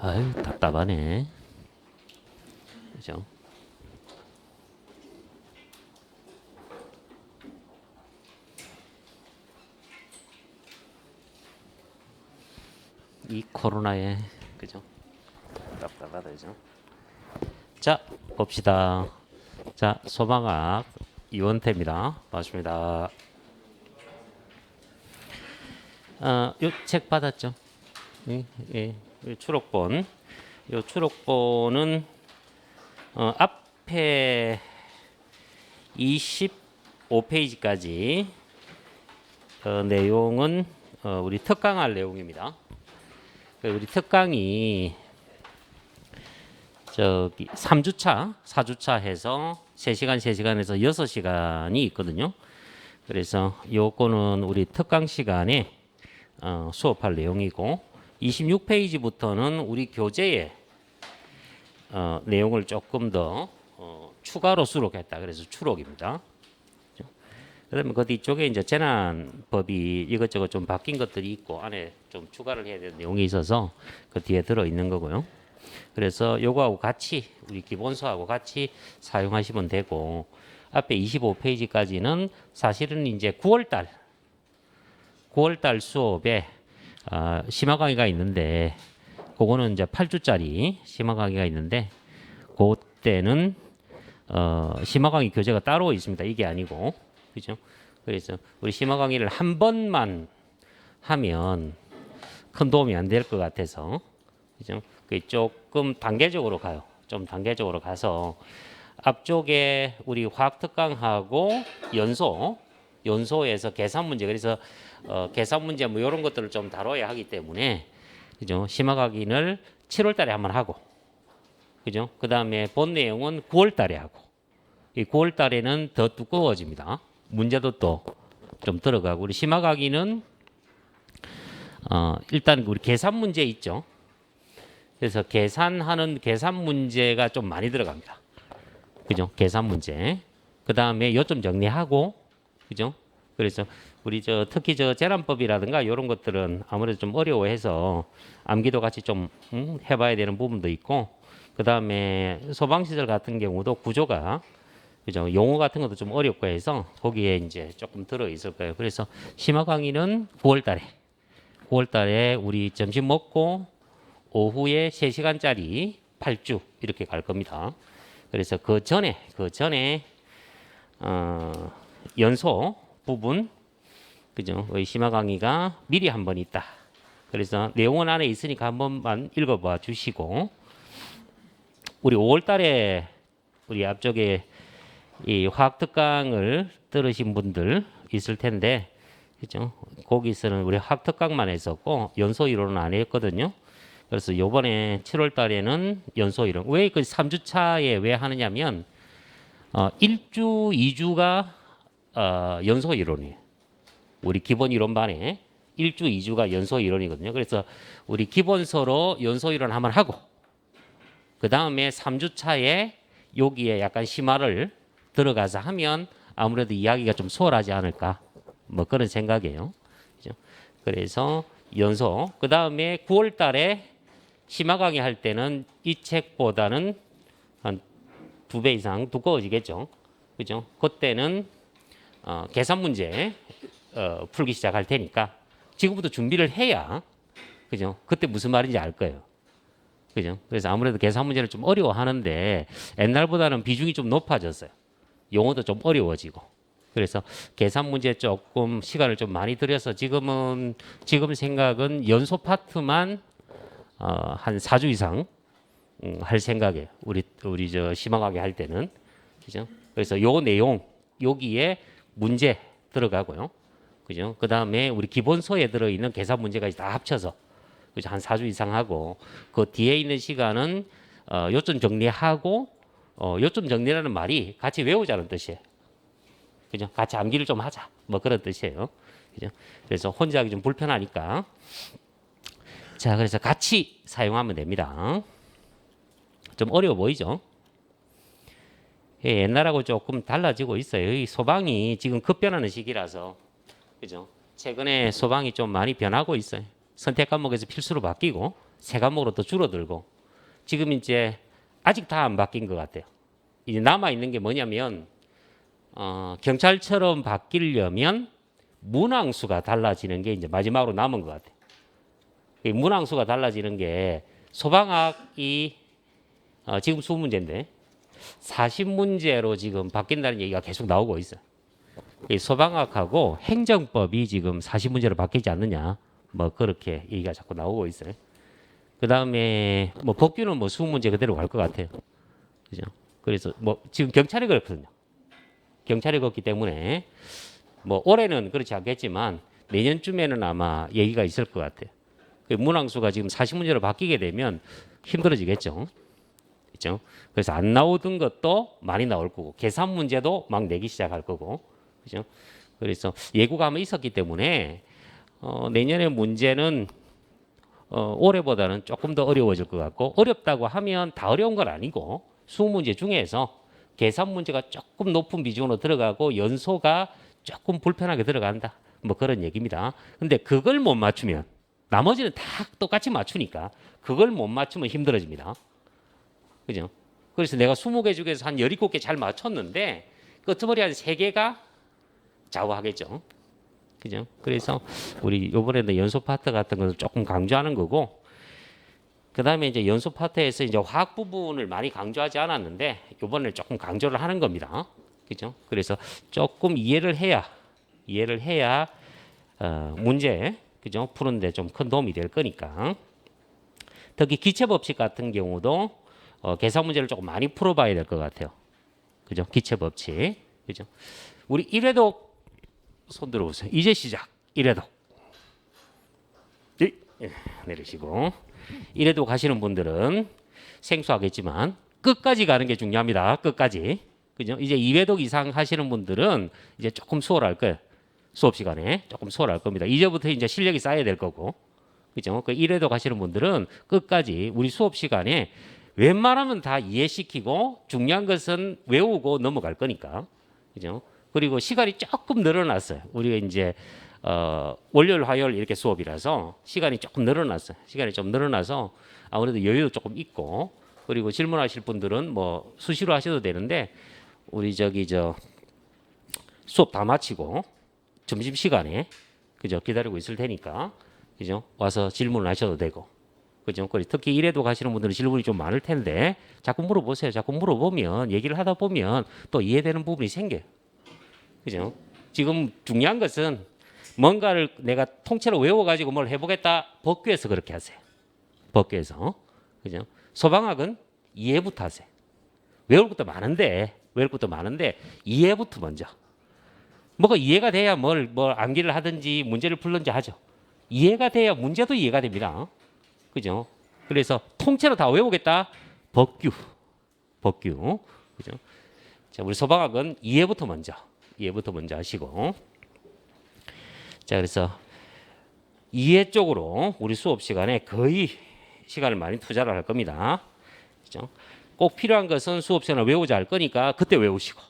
아유 답답하네. 그죠? 이 코로나에 그죠? 답답하다 그죠? 자 봅시다. 자 소방학 이원태입니다. 반갑습니다. 요 책 받았죠? 예, 예. 요 추록본. 요 추록본은 앞에 25페이지까지 내용은 우리 특강할 내용입니다. 우리 특강이 저기 3주차, 4주차 해서 3시간, 3시간에서 6시간이 있거든요. 그래서 요거는 우리 특강 시간에 수업할 내용이고 26페이지부터는 우리 교재에 내용을 조금 더 추가로 수록했다. 그래서 추록입니다. 그다음에 그 뒤쪽에 이제 재난법이 이것저것 좀 바뀐 것들이 있고 안에 좀 추가를 해야 되는 내용이 있어서 그 뒤에 들어 있는 거고요. 그래서 요거하고 같이 우리 기본서하고 같이 사용하시면 되고 앞에 25페이지까지는 사실은 이제 9월 달 수업에 심화 강의가 있는데 그거는 이제 8주짜리 심화 강의가 있는데 그때는 심화 강의 교재가 따로 있습니다. 이게 아니고 그죠? 그래서 우리 심화 강의를 한 번만 하면 큰 도움이 안 될 것 같아서 그죠? 조금 단계적으로 가요. 좀 단계적으로 가서 앞쪽에 우리 화학 특강하고 연소에서 계산 문제 그래서 계산 문제 뭐 이런 것들을 좀 다뤄야 하기 때문에 그죠? 심화 강의를 7월 달에 한번 하고 그죠? 그다음에 본 내용은 9월 달에 하고 이 9월 달에는 더 두꺼워집니다. 문제도 또 좀 들어가고 우리 심화 강의는 일단 우리 계산 문제 있죠. 그래서 계산하는 계산 문제가 좀 많이 들어갑니다. 그죠? 계산 문제. 그다음에 요점 정리하고 그죠? 그래서 우리 특히 재난법이라든가 이런 것들은 아무래도 좀 어려워해서 암기도 같이 좀 해봐야 되는 부분도 있고 그다음에 소방시설 같은 경우도 구조가 그죠? 용어 같은 것도 좀 어렵고 해서 거기에 이제 조금 들어 있을 거예요. 그래서 심화 강의는 9월 달에 우리 점심 먹고 오후에 3시간짜리 8주 이렇게 갈 겁니다. 그래서 그 전에 연소 부분 그죠? 심화 강의가 미리 한 번 있다. 그래서 내용은 안에 있으니까 한 번만 읽어봐 주시고 우리 5월 달에 우리 앞쪽에 이 화학 특강을 들으신 분들 있을 텐데 그죠? 거기서는 우리 화학 특강만 했었고 연소 이론은 안 했거든요. 그래서 요번에 7월 달에는 연소 이론 왜 그 3주차에 왜 하느냐면 1주, 2주가 연소 이론이에요. 우리 기본 이론반에 1주, 2주가 연소 이론이거든요. 그래서 우리 기본서로 연소 이론 한번 하고 그 다음에 3주차에 여기에 약간 심화를 들어가서 하면 아무래도 이야기가 좀 수월하지 않을까 뭐 그런 생각이에요. 그죠? 그래서 연소 그 다음에 9월 달에 심화 강의 할 때는 이 책보다는 한 2배 이상 두꺼워지겠죠. 그죠? 그때는 계산 문제 풀기 시작할 테니까 지금부터 준비를 해야 그죠? 그때 무슨 말인지 알 거예요. 그죠? 그래서 아무래도 계산 문제를 좀 어려워하는데 옛날보다는 비중이 좀 높아졌어요. 용어도 좀 어려워지고. 그래서 계산 문제 조금 시간을 좀 많이 들여서 지금 생각은 연소 파트만 한 4주 이상 할 생각이에요. 우리 심화 강의 할 때는 그죠? 그래서 요 내용 여기에 문제 들어가고요. 그죠? 그다음에 우리 기본서에 들어 있는 계산 문제까지 다 합쳐서 그죠? 한 4주 이상 하고 그 뒤에 있는 시간은 요점 정리하고 요점 정리라는 말이 같이 외우자는 뜻이에요. 그죠? 같이 암기를 좀 하자. 뭐 그런 뜻이에요. 그죠? 그래서 혼자 하기 좀 불편하니까. 자, 그래서 같이 사용하면 됩니다. 좀 어려워 보이죠? 예, 옛날하고 조금 달라지고 있어요. 이 소방이 지금 급변하는 시기라서. 그죠? 최근에 소방이 좀 많이 변하고 있어요. 선택 과목에서 필수로 바뀌고. 세 과목으로 또 줄어들고 지금 이제 아직 다 안 바뀐 것 같아요. 이제 남아 있는 게 뭐냐면 경찰처럼 바뀌려면 문항수가 달라지는 게 이제 마지막으로 남은 것 같아요. 이 문항수가 달라지는 게 소방학이 지금 20문제인데 40문제로 지금 바뀐다는 얘기가 계속 나오고 있어요. 이 소방학하고 행정법이 지금 40문제로 바뀌지 않느냐, 뭐 그렇게 얘기가 자꾸 나오고 있어요. 그 다음에 뭐 법규는 뭐 20문제 그대로 갈 것 같아요. 그죠? 그래서 뭐 지금 경찰이 그렇거든요. 경찰이 그렇기 때문에 뭐 올해는 그렇지 않겠지만 내년쯤에는 아마 얘기가 있을 것 같아요. 문항수가 지금 40문제로 바뀌게 되면 힘들어지겠죠. 그렇죠? 그래서 안 나오던 것도 많이 나올 거고 계산 문제도 막 내기 시작할 거고. 그죠? 그래서 예고가 아마 있었기 때문에 내년의 문제는 올해보다는 조금 더 어려워질 것 같고 어렵다고 하면 다 어려운 건 아니고 20문제 중에서 계산 문제가 조금 높은 비중으로 들어가고 연소가 조금 불편하게 들어간다. 뭐 그런 얘기입니다. 근데 그걸 못 맞추면 나머지는 다 똑같이 맞추니까 그걸 못 맞추면 힘들어집니다. 그죠? 그래서 내가 20개 중에서 한 17개 잘 맞췄는데 끄트머리 한 3개가 좌우하겠죠. 그죠? 그래서 우리 이번에는 연소 파트 같은 것을 조금 강조하는 거고 그다음에 이제 연소 파트에서 이제 화학 부분을 많이 강조하지 않았는데 이번에 조금 강조를 하는 겁니다. 그죠? 그래서 조금 이해를 해야 문제 그죠? 푸는데 좀 큰 도움이 될 거니까. 특히 기체 법칙 같은 경우도 계산 문제를 조금 많이 풀어봐야 될 것 같아요. 그죠? 기체 법칙. 그죠? 우리 1회독 손 들어보세요. 이제 시작. 1회독. 내리시고. 1회독 하시는 분들은 생소하겠지만 끝까지 가는 게 중요합니다. 끝까지. 그죠? 이제 2회독 이상 하시는 분들은 이제 조금 수월할 거예요. 수업 시간에 조금 수월할 겁니다. 이제부터 이제 실력이 쌓여야 될 거고. 그죠? 그 1회독 하시는 분들은 끝까지 우리 수업 시간에 웬만하면 다 이해시키고 중요한 것은 외우고 넘어갈 거니까. 그죠? 그리고 시간이 조금 늘어났어요. 우리가 이제 월요일, 화요일 이렇게 수업이라서 시간이 조금 늘어났어요. 시간이 좀 늘어나서 아무래도 여유도 조금 있고 그리고 질문하실 분들은 뭐 수시로 하셔도 되는데 우리 수업 다 마치고 점심 시간에 그죠? 기다리고 있을 테니까 그죠? 와서 질문을 하셔도 되고 그죠? 특히 이래도 가시는 분들은 질문이 좀 많을 텐데 자꾸 물어보세요. 자꾸 물어보면 얘기를 하다 보면 또 이해되는 부분이 생겨요. 그죠? 지금 중요한 것은 뭔가를 내가 통째로 외워가지고 뭘 해보겠다. 법규에서 그렇게 하세요. 법규에서. 그죠? 소방학은 이해부터 하세요. 외울 것도 많은데 이해부터 먼저. 뭐가 이해가 돼야 뭘 암기를 하든지 문제를 풀든지 하죠. 이해가 돼야 문제도 이해가 됩니다. 그죠? 그래서 통째로 다 외우겠다. 법규. 그죠? 자, 우리 소방학은 이해부터 먼저 하시고. 자, 그래서 이해 쪽으로 우리 수업 시간에 거의 시간을 많이 투자를 할 겁니다. 그죠? 꼭 필요한 것은 수업 시간에 외우자 할 거니까 그때 외우시고.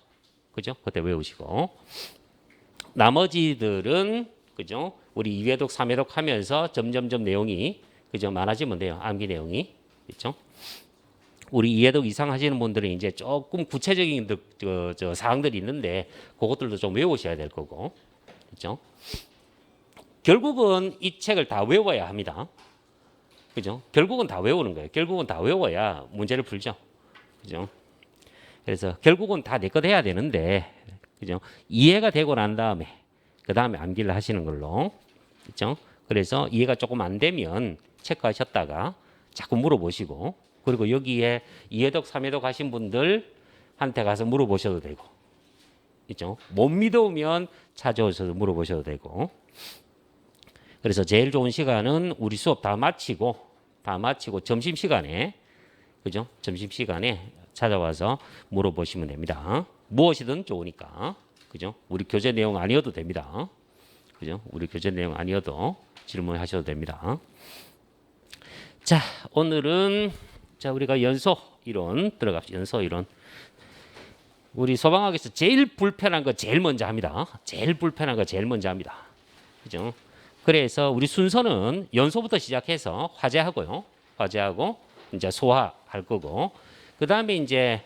그죠? 그때 외우시고. 나머지들은 그죠? 우리 2회독, 3회독 하면서 점점점 내용이 그죠? 많아지면 돼요. 암기 내용이. 그렇죠? 우리 2회독 이상 하시는 분들은 이제 조금 구체적인 사항들이 있는데 그것들도 좀 외우셔야 될 거고. 그렇죠? 결국은 이 책을 다 외워야 합니다. 그죠? 결국은 다 외우는 거예요. 결국은 다 외워야 문제를 풀죠. 그죠? 그래서 결국은 다 내 것 해야 되는데 그죠? 이해가 되고 난 다음에 그다음에 암기를 하시는 걸로. 그죠? 그래서 이해가 조금 안 되면 체크하셨다가 자꾸 물어보시고 그리고 여기에 2회독, 3회독 하신 분들한테 가서 물어보셔도 되고. 그죠? 못 믿으면 찾아오셔서 물어보셔도 되고. 그래서 제일 좋은 시간은 우리 수업 다 마치고 점심시간에 그죠? 점심시간에 찾아와서 물어보시면 됩니다. 무엇이든 좋으니까. 그죠? 우리 교재 내용 아니어도 됩니다. 그죠? 우리 교재 내용 아니어도 질문하셔도 됩니다. 자, 오늘은 우리가 연소 이론 들어갑시다. 연소 이론. 우리 소방학에서 제일 불편한 거 제일 먼저 합니다. 그죠? 그래서 우리 순서는 연소부터 시작해서 화제하고요. 화제하고 이제 소화할 거고, 그 다음에 이제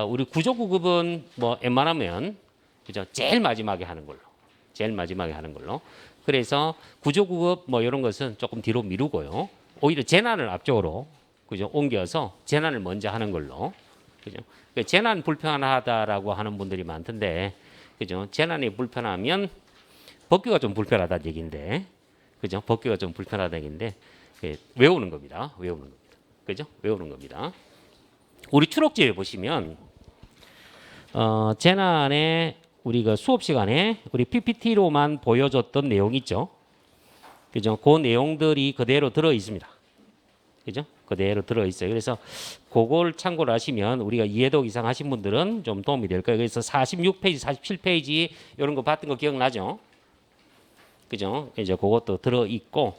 우리 구조구급은 뭐 웬만하면 그죠? 제일 마지막에 하는 걸로, 제일 마지막에 하는 걸로. 그래서 구조구급 뭐 이런 것은 조금 뒤로 미루고요. 오히려 재난을 앞쪽으로 그죠? 옮겨서 재난을 먼저 하는 걸로. 그죠? 재난 불편하다라고 하는 분들이 많던데, 그죠? 재난이 불편하면 법규가 좀 불편하다는 얘기인데, 그죠? 법규가 좀 불편하다는 얘기인데, 외우는 겁니다. 외우는 겁니다. 그죠? 외우는 겁니다. 우리 추록지에 보시면, 재난에 우리가 수업 시간에 우리 PPT로만 보여줬던 내용 있죠? 그죠? 그 내용들이 그대로 들어 있습니다. 그죠? 그대로 들어 있어요. 그래서 그걸 참고를 하시면 우리가 이해도 이상 하신 분들은 좀 도움이 될 거예요. 그래서 46페이지, 47페이지 이런 거 봤던 거 기억나죠? 그죠? 이제 그것도 들어 있고,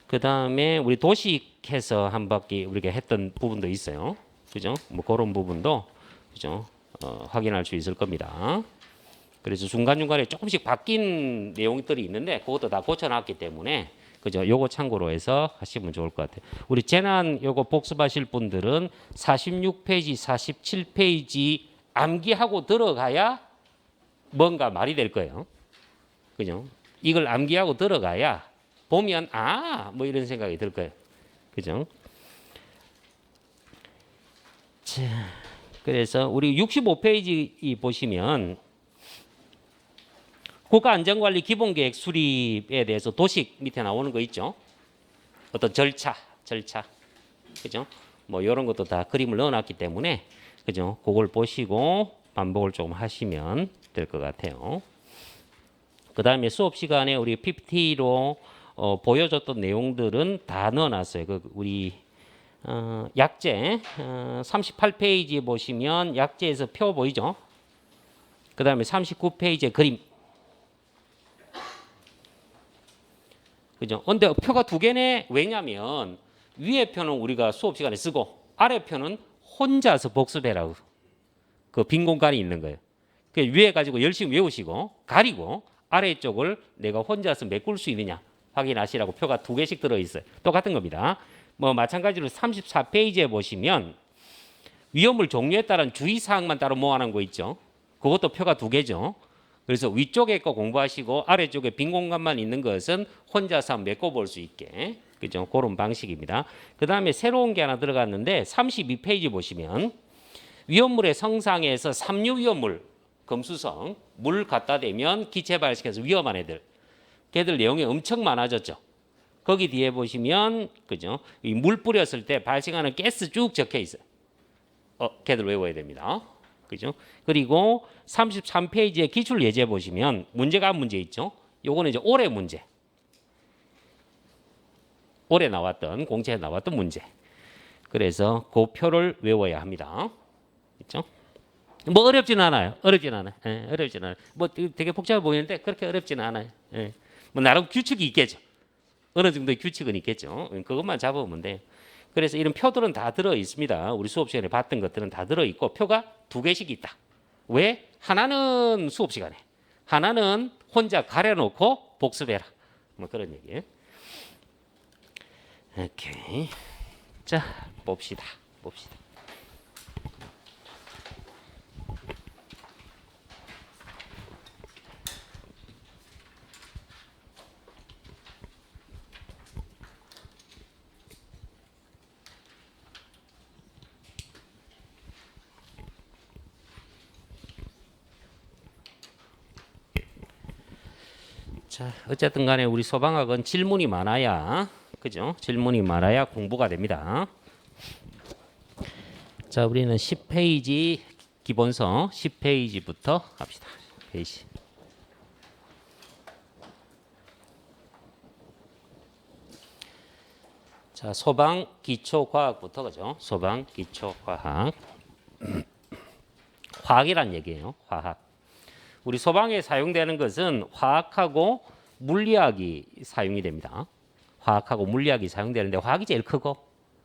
그 다음에 우리 도식해서 한 바퀴 우리가 했던 부분도 있어요. 그죠? 뭐 그런 부분도 그죠? 확인할 수 있을 겁니다. 그래서 중간중간에 조금씩 바뀐 내용들이 있는데 그것도 다 고쳐놨기 때문에 그죠? 요거 참고로 해서 하시면 좋을 것 같아요. 우리 재난 요거 복습하실 분들은 46페이지, 47페이지 암기하고 들어가야 뭔가 말이 될 거예요. 그죠? 이걸 암기하고 들어가야 보면 뭐 이런 생각이 들 거예요. 그죠? 자, 그래서 우리 65페이지 보시면 국가안전관리 기본계획 수립에 대해서 도식 밑에 나오는 거 있죠. 어떤 절차, 그죠? 뭐 이런 것도 다 그림을 넣어놨기 때문에 그죠? 그걸 보시고 반복을 좀 하시면 될 것 같아요. 그 다음에 수업 시간에 우리 PPT로 보여줬던 내용들은 다 넣어놨어요. 우리 약제 38페이지에 보시면 약제에서 표 보이죠? 그 다음에 39페이지에 그림. 그죠? 근데 표가 두 개네. 왜냐면 위에 표는 우리가 수업 시간에 쓰고 아래 표는 혼자서 복습해라고. 그 빈 공간이 있는 거예요. 그 위에 가지고 열심히 외우시고 가리고 아래쪽을 내가 혼자서 메꿀 수 있느냐 확인하시라고 표가 두 개씩 들어 있어요. 똑같은 겁니다. 뭐 마찬가지로 34페이지에 보시면 위험물 종류에 따른 주의 사항만 따로 모아놓은 거 있죠. 그것도 표가 두 개죠. 그래서 위쪽에 거 공부하시고 아래쪽에 빈 공간만 있는 것은 혼자서 메꿔볼 수 있게 그죠? 그런 방식입니다. 그 다음에 새로운 게 하나 들어갔는데 32페이지 보시면 위험물의 성상에서 삼류 위험물 금수성 물 갖다 대면 기체 발생해서 위험한 애들 걔들 내용이 엄청 많아졌죠. 거기 뒤에 보시면 그죠? 이 물 뿌렸을 때 발생하는 가스 쭉 적혀 있어요. 걔들 외워야 됩니다. 그죠? 그리고 33페이지에 기출 예제 보시면 문제가 문제 있죠. 요거는 이제 올해 문제. 올해 나왔던 공채에 나왔던 문제. 그래서 그 표를 외워야 합니다. 그렇죠? 뭐 어렵지는 않아요. 어렵진 않아요. 예, 어렵진 않아요. 뭐 되게 복잡해 보이는데 그렇게 어렵지는 않아요. 예. 뭐 나름 규칙이 있겠죠. 어느 정도의 규칙은 있겠죠. 그것만 잡으면 돼요. 그래서 이런 표들은 다 들어 있습니다. 우리 수업 시간에 봤던 것들은 다 들어 있고 표가 두 개씩 있다. 왜? 하나는 수업 시간에, 하나는 혼자 가려놓고 복습해라. 뭐 그런 얘기예요. 오케이. 자, 봅시다. 자, 어쨌든 간에 우리 소방학은 질문이 많아야, 그죠? 질문이 많아야 공부가 됩니다. 자, 우리는 10페이지 기본서 10페이지부터 갑시다. 페이지. 자, 소방 기초과학부터 그죠? 소방 기초과학. 화학이란 얘기예요. 화학. 우리 소방에 사용되는 것은 화학하고 물리학이 사용이 됩니다. 화학하고 물리학이 사용되는데 화학이 제일 크고,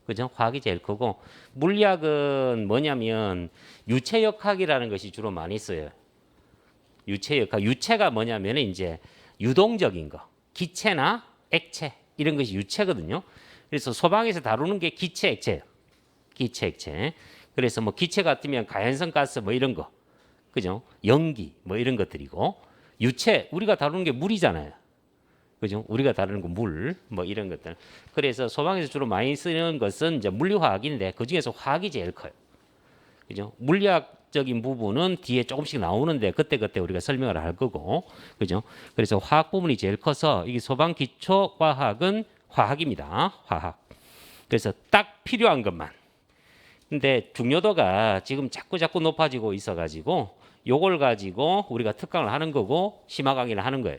그죠? 화학이 제일 크고 물리학은 뭐냐면 유체역학이라는 것이 주로 많이 써요. 유체역학. 유체가 뭐냐면 이제 유동적인 거, 기체나 액체 이런 것이 유체거든요. 그래서 소방에서 다루는 게 기체 액체예요. 기체 액체. 그래서 뭐 기체 같으면 가연성 가스 뭐 이런 거, 그죠? 연기 뭐 이런 것들이고, 유체 우리가 다루는 게 물이잖아요. 그죠? 우리가 다루는 거 물, 뭐 이런 것들. 그래서 소방에서 주로 많이 쓰는 것은 이제 물리화학인데 그 중에서 화학이 제일 커요. 그죠? 물리학적인 부분은 뒤에 조금씩 나오는데 그때 우리가 설명을 할 거고, 그죠? 그래서 화학 부분이 제일 커서 이게 소방 기초 화학은 화학입니다. 화학. 그래서 딱 필요한 것만. 근데 중요도가 지금 자꾸 높아지고 있어가지고 요걸 가지고 우리가 특강을 하는 거고 심화 강의를 하는 거예요.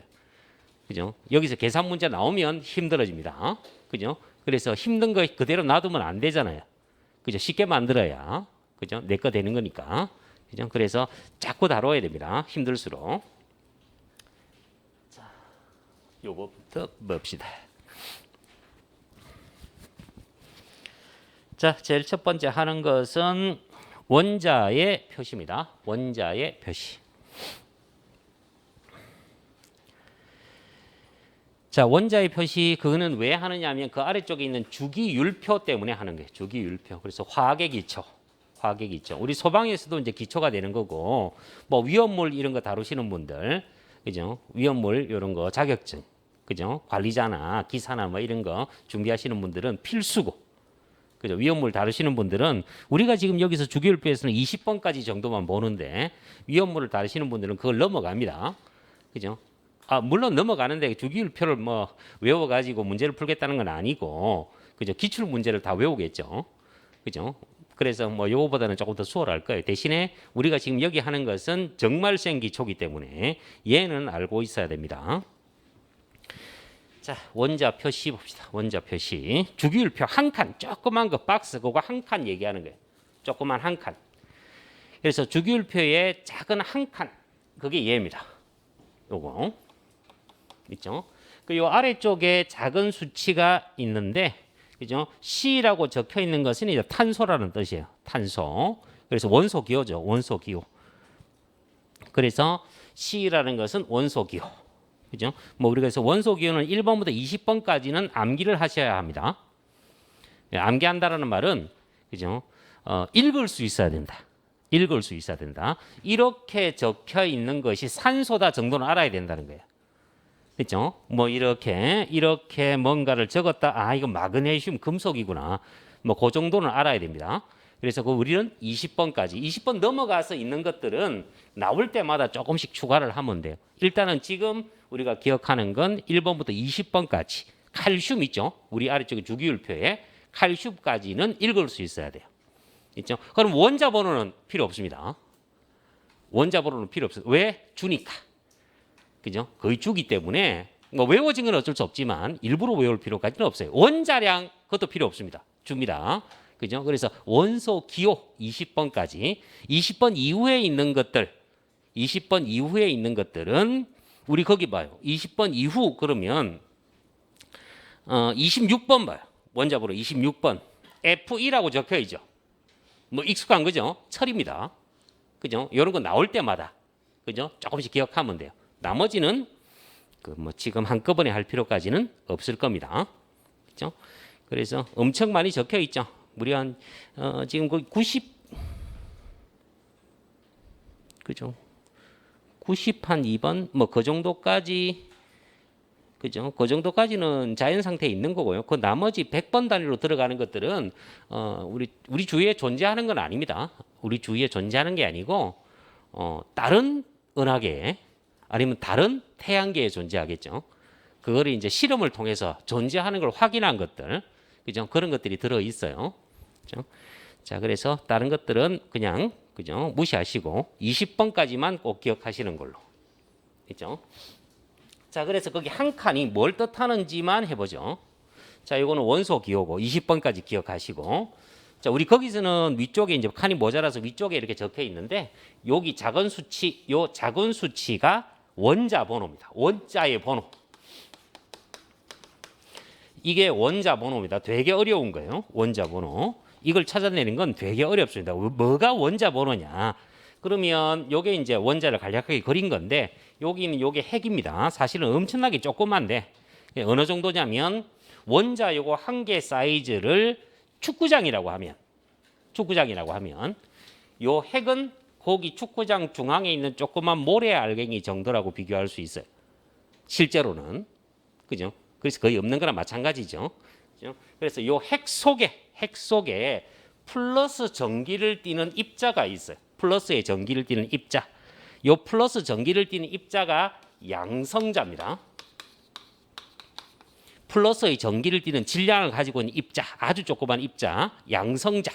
그죠? 여기서 계산 문제 나오면 힘들어집니다. 그죠? 그래서 힘든 거 그대로 놔두면 안 되잖아요. 그죠? 쉽게 만들어야, 그죠? 내 거 되는 거니까. 그죠? 그래서 자꾸 다뤄야 됩니다. 힘들수록. 자, 요거부터 봅시다. 자, 제일 첫 번째 하는 것은 원자의 표시입니다. 원자의 표시. 자, 원자의 표시 그거는 왜 하느냐 하면 그 아래쪽에 있는 주기율표 때문에 하는 거예요. 주기율표. 그래서 화학의 기초. 화학의 기초. 우리 소방에서도 이제 기초가 되는 거고, 뭐 위험물 이런 거 다루시는 분들, 그죠? 위험물 이런 거 자격증, 그죠? 관리자나 기사나 뭐 이런 거 준비하시는 분들은 필수고, 그죠? 위험물 다루시는 분들은 우리가 지금 여기서 주기율표에서는 20번까지 정도만 보는데 위험물을 다루시는 분들은 그걸 넘어갑니다. 그죠? 아, 물론 넘어가는데 주기율표를 뭐 외워가지고 문제를 풀겠다는 건 아니고, 그죠? 기출 문제를 다 외우겠죠. 그죠? 그래서 뭐 요거보다는 조금 더 수월할 거예요. 대신에 우리가 지금 여기 하는 것은 정말 센 기초기 때문에 얘는 알고 있어야 됩니다. 자, 원자 표시 봅시다. 원자 표시. 주기율표 한 칸, 조그만 거 박스 그거 한 칸 얘기하는 거예요. 조그만 한 칸. 그래서 주기율표의 작은 한 칸, 그게 얘입니다. 요거 있죠? 그 요 아래쪽에 작은 수치가 있는데, 그죠? C라고 적혀 있는 것은 이제 탄소라는 뜻이에요. 탄소. 그래서 원소 기호죠. 원소 기호. 그래서 C라는 것은 원소 기호. 그죠? 뭐 우리가 그래서 원소 기호는 1번부터 20번까지는 암기를 하셔야 합니다. 암기한다라는 말은, 그죠? 읽을 수 있어야 된다. 읽을 수 있어야 된다. 이렇게 적혀 있는 것이 산소다 정도는 알아야 된다는 거예요. 그렇죠? 뭐 이렇게 뭔가를 적었다. 아, 이거 마그네슘 금속이구나. 뭐 그 정도는 알아야 됩니다. 그래서 그 우리는 20번까지 20번 넘어가서 있는 것들은 나올 때마다 조금씩 추가를 하면 돼요. 일단은 지금 우리가 기억하는 건 1번부터 20번까지 칼슘 있죠? 우리 아래쪽에 주기율표에 칼슘까지는 읽을 수 있어야 돼요. 있죠? 그럼 원자 번호는 필요 없습니다. 원자 번호는 필요 없어요. 왜? 주니까. 그죠? 거의 주기 때문에 뭐 외워진 건 어쩔 수 없지만 일부러 외울 필요까지는 없어요. 원자량 그것도 필요 없습니다. 줍니다. 그죠? 그래서 원소 기호 20번까지 20번 이후에 있는 것들 20번 이후에 있는 것들은 우리 거기 봐요. 20번 이후 그러면 26번 봐요. 원자번호 26번 F2라고 적혀 있죠. 뭐 익숙한 거죠. 철입니다. 그죠? 이런 거 나올 때마다 그죠? 조금씩 기억하면 돼요. 나머지는 그 뭐 지금 한꺼번에 할 필요까지는 없을 겁니다. 그죠? 그래서 엄청 많이 적혀 있죠. 우리 한 지금 거의 90 그죠? 90한 2번 뭐 그 정도까지 그죠? 그 정도까지는 자연 상태에 있는 거고요. 그 나머지 100번 단위로 들어가는 것들은 우리 주위에 존재하는 건 아닙니다. 우리 주위에 존재하는 게 아니고 다른 은하계 아니면 다른 태양계에 존재하겠죠. 그거를 이제 실험을 통해서 존재하는 걸 확인한 것들, 그죠? 그런 것들이 들어 있어요. 그죠? 자, 그래서 다른 것들은 그냥 그죠? 무시하시고 20번까지만 꼭 기억하시는 걸로, 그죠? 자, 그래서 거기 한 칸이 뭘 뜻하는지만 해보죠. 자, 이거는 원소 기호고 20번까지 기억하시고, 자, 우리 거기서는 위쪽에 이제 칸이 모자라서 위쪽에 이렇게 적혀 있는데 여기 작은 수치, 요 작은 수치가 원자 번호입니다. 원자의 번호. 이게 원자 번호입니다. 되게 어려운 거예요. 원자 번호. 이걸 찾아내는 건 되게 어렵습니다. 뭐가 원자 번호냐? 그러면 요게 이제 원자를 간략하게 그린 건데 여기는 요게 핵입니다. 사실은 엄청나게 조그만데 어느 정도냐면 원자 요거 한 개 사이즈를 축구장이라고 하면 요 핵은 거기 축구장 중앙에 있는 조그만 모래 알갱이 정도라고 비교할 수 있어요. 실제로는. 그죠? 그래서 거의 없는 거랑 마찬가지죠. 그죠? 그래서 요 핵 속에 플러스 전기를 띠는 입자가 있어요. 플러스의 전기를 띠는 입자. 요 플러스 전기를 띠는 입자가 양성자입니다. 플러스의 전기를 띠는 질량을 가지고 있는 입자, 아주 조그만 입자, 양성자.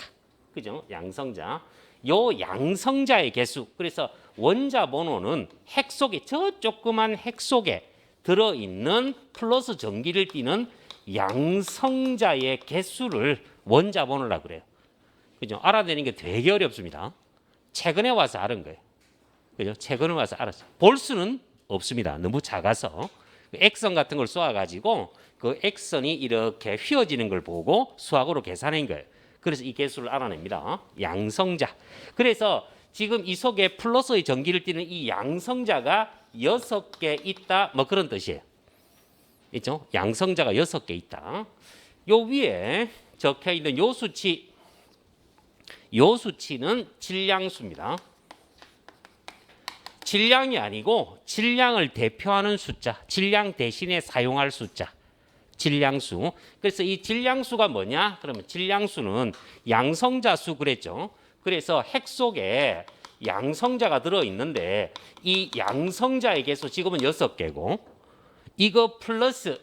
그죠? 양성자. 요 양성자의 개수. 그래서 원자 번호는 핵 속에 저 조그만 핵 속에 들어 있는 플러스 전기를 띠는 양성자의 개수를 원자 번호라 그래요. 그죠? 알아내는 게 되게 어렵습니다. 최근에 와서 알은 거예요. 그죠? 최근에 와서 알았어요. 볼 수는 없습니다. 너무 작아서. 액선 같은 걸 쏘아가지고 그 액선이 이렇게 휘어지는 걸 보고 수학으로 계산한 거예요. 그래서 이 개수를 알아냅니다. 양성자. 그래서 지금 이 속에 플러스의 전기를 띠는 이 양성자가 6개 있다. 뭐 그런 뜻이에요. 있죠? 양성자가 6개 있다. 요 위에 적혀 있는 요 수치는 질량수입니다. 질량이 아니고 질량을 대표하는 숫자, 질량 대신에 사용할 숫자, 질량수. 그래서 이 질량수가 뭐냐? 그러면 질량수는 양성자수 그랬죠. 그래서 핵 속에 양성자가 들어있는데 이 양성자의 개수 지금은 6개고 이거 플러스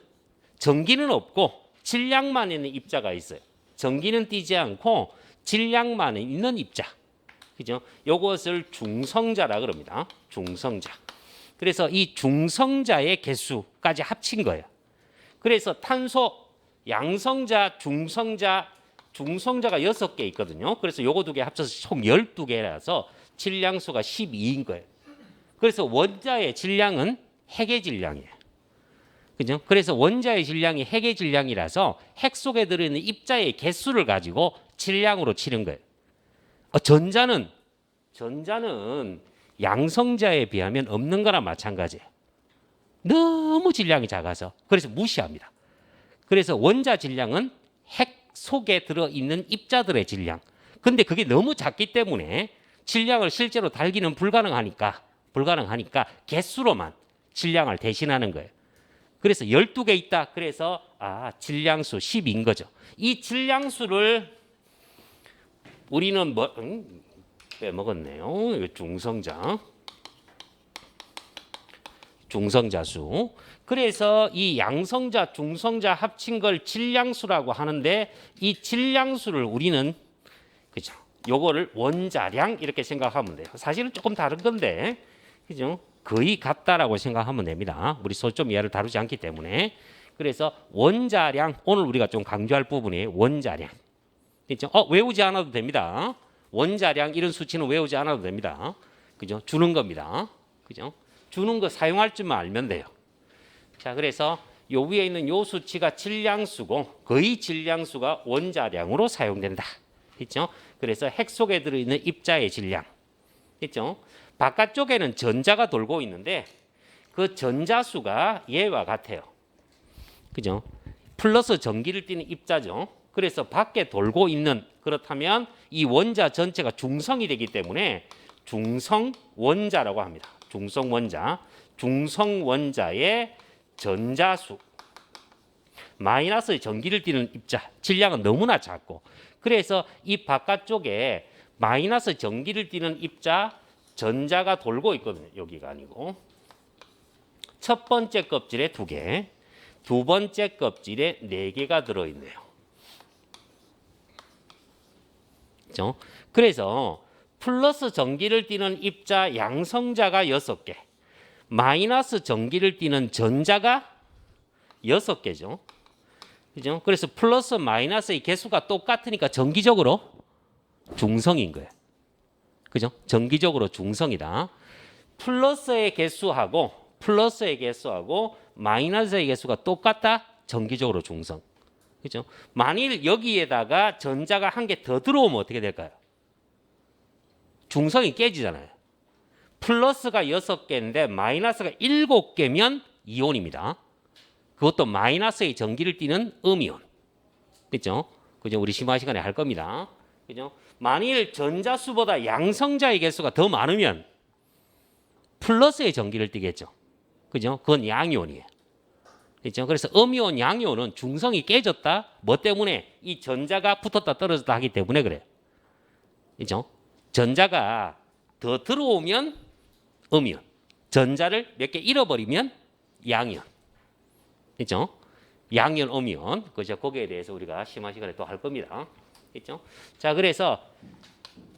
전기는 없고 질량만 있는 입자가 있어요. 전기는 띄지 않고 질량만 있는 입자. 그죠? 요것을 중성자라 그럽니다. 중성자. 그래서 이 중성자의 개수까지 합친 거예요. 그래서 탄소, 양성자, 중성자가 6개 있거든요. 그래서 요거 두 개 합쳐서 총 12개라서 질량수가 12인 거예요. 그래서 원자의 질량은 핵의 질량이에요. 그죠? 그래서 원자의 질량이 핵의 질량이라서 핵 속에 들어있는 입자의 개수를 가지고 질량으로 치는 거예요. 전자는 양성자에 비하면 없는 거랑 마찬가지예요. 너무 질량이 작아서 그래서 무시합니다. 그래서 원자 질량은 핵 속에 들어있는 입자들의 질량. 근데 그게 너무 작기 때문에 질량을 실제로 달기는 불가능하니까 개수로만 질량을 대신하는 거예요. 그래서 12개 있다. 그래서 질량수 10인 거죠. 이 질량수를 우리는 빼먹었네요. 중성자수. 그래서 이 양성자, 중성자 합친 걸 질량수라고 하는데 이 질량수를 우리는 그죠? 요거를 원자량 이렇게 생각하면 돼요. 사실은 조금 다른 건데 그죠? 거의 같다라고 생각하면 됩니다. 우리 소점 이하를 다루지 않기 때문에. 그래서 원자량 오늘 우리가 좀 강조할 부분이 원자량. 그죠? 외우지 않아도 됩니다. 원자량 이런 수치는 외우지 않아도 됩니다. 그죠? 주는 겁니다. 그죠? 주는 거 사용할 줄만 알면 돼요. 자, 그래서 요 위에 있는 요 수치가 질량수고 거의 질량수가 원자량으로 사용된다. 있죠? 그래서 핵 속에 들어있는 입자의 질량. 있죠? 바깥쪽에는 전자가 돌고 있는데 그 전자수가 얘와 같아요. 그죠? 플러스 전기를 띠는 입자죠. 그래서 밖에 돌고 있는 그렇다면 이 원자 전체가 중성이 되기 때문에 중성원자라고 합니다. 중성원자. 중성원자의 전자수. 마이너스의 전기를 띠는 입자. 질량은 너무나 작고 그래서 이 바깥쪽에 마이너스 전기를 띠는 입자 전자가 돌고 있거든요. 여기가 아니고 첫 번째 껍질에 2개, 두 번째 껍질에 4개가 들어있네요. 그렇죠? 그래서 플러스 전기를 띠는 입자 양성자가 6개, 마이너스 전기를 띠는 전자가 6개죠. 그죠? 그래서 플러스 마이너스의 개수가 똑같으니까 정기적으로 중성인 거예요. 그죠? 정기적으로 중성이다. 플러스의 개수하고 마이너스의 개수가 똑같다. 정기적으로 중성. 그죠? 만일 여기에다가 전자가 한 개 더 들어오면 어떻게 될까요? 중성이 깨지잖아요. 플러스가 6개인데 마이너스가 7개면 이온입니다. 그것도 마이너스의 전기를 띠는 음이온. 그죠? 그죠? 우리 심화 시간에 할 겁니다. 그죠? 만일 전자수보다 양성자의 개수가 더 많으면 플러스의 전기를 띠겠죠. 그죠? 그건 양이온이에요. 그죠? 그래서 음이온, 양이온은 중성이 깨졌다. 뭐 때문에? 이 전자가 붙었다 떨어졌다 하기 때문에 그래요. 그죠? 전자가 더 들어오면 음이온. 전자를 몇 개 잃어버리면 양이온. 그죠? 양이온, 음이온. 그죠? 거기에 대해서 우리가 심화 시간에 또 할 겁니다. 그죠? 자, 그래서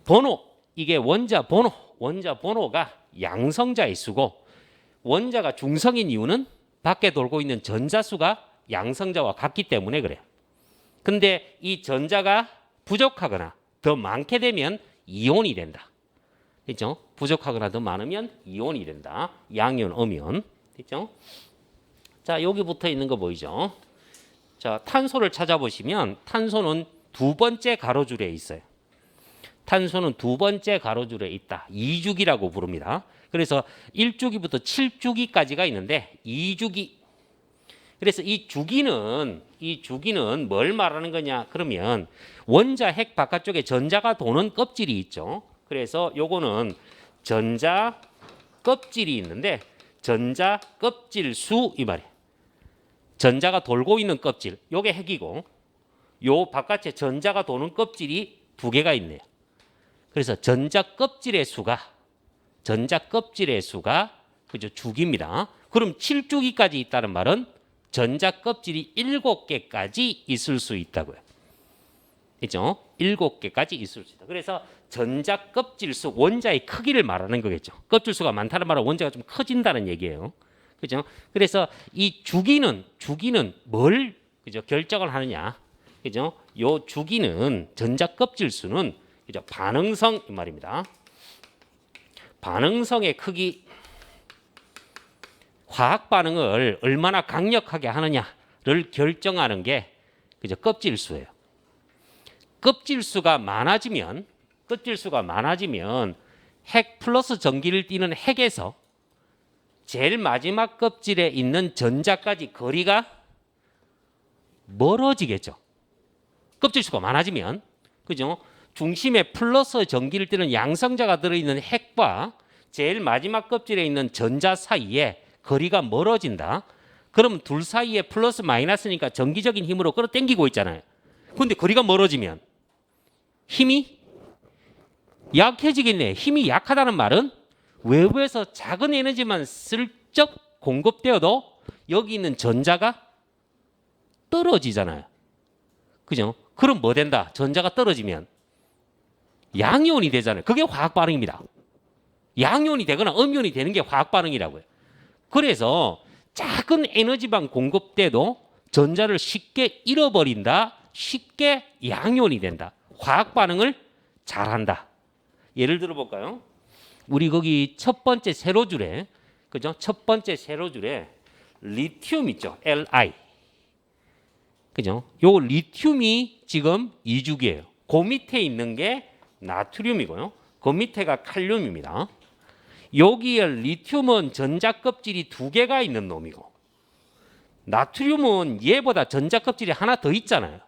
번호, 이게 원자 번호가 양성자의 수고, 원자가 중성인 이유는 밖에 돌고 있는 전자수가 양성자와 같기 때문에 그래요. 근데 이 전자가 부족하거나 더 많게 되면 이온이 된다. 그죠? 부족하거나 더 많으면 이온이 된다. 양이온, 음이온. 그죠? 자, 여기 붙어 있는 거 보이죠? 자, 탄소를 찾아보시면 탄소는 두 번째 가로줄에 있어요. 탄소는 두 번째 가로줄에 있다. 2주기라고 부릅니다. 그래서 1주기부터 7주기까지가 있는데 2주기. 그래서 이 주기는 뭘 말하는 거냐? 그러면 원자 핵 바깥쪽에 전자가 도는 껍질이 있죠. 그래서 요거는 전자 껍질이 있는데 전자 껍질 수 이 말이에요. 전자가 돌고 있는 껍질. 요게 핵이고 요 바깥에 전자가 도는 껍질이 두 개가 있네요. 그래서 전자 껍질의 수가 그죠? 주기입니다. 그럼 7주기까지 있다는 말은 전자 껍질이 7개까지 있을 수 있다고요. 그죠? 7개까지 있을 수 있다. 그래서 전자 껍질 수, 원자의 크기를 말하는 거겠죠. 껍질 수가 많다는 말은 원자가 좀 커진다는 얘기예요. 그죠? 그래서 이 주기는 뭘 그죠? 결정을 하느냐? 그죠? 요 주기는 전자 껍질 수는 그죠? 반응성 이 말입니다. 반응성의 크기, 화학 반응을 얼마나 강력하게 하느냐를 결정하는 게 그죠? 껍질수예요. 껍질수가 많아지면 핵 플러스 전기를 띠는 핵에서 제일 마지막 껍질에 있는 전자까지 거리가 멀어지겠죠. 껍질수가 많아지면 그죠? 중심에 플러스 전기를 띠는 양성자가 들어있는 핵과 제일 마지막 껍질에 있는 전자 사이에 거리가 멀어진다. 그럼 둘 사이에 플러스 마이너스니까 전기적인 힘으로 끌어당기고 있잖아요. 근데 거리가 멀어지면 힘이 약해지겠네. 힘이 약하다는 말은 외부에서 작은 에너지만 슬쩍 공급되어도 여기 있는 전자가 떨어지잖아요. 그죠? 그럼 뭐 된다? 전자가 떨어지면 양이온이 되잖아요. 그게 화학 반응입니다. 양이온이 되거나 음이온이 되는 게 화학 반응이라고요. 그래서 작은 에너지만 공급돼도 전자를 쉽게 잃어버린다. 쉽게 양이온이 된다. 화학 반응을 잘한다. 예를 들어 볼까요? 우리 거기 첫 번째 세로줄에 그죠? 첫 번째 세로줄에 리튬 있죠. Li. 그죠? 요 리튬이 지금 2주기예요. 그 밑에 있는 게 나트륨이고요. 그 밑에가 칼륨입니다. 여기에 리튬은 전자 껍질이 두 개가 있는 놈이고 나트륨은 얘보다 전자 껍질이 하나 더 있잖아요.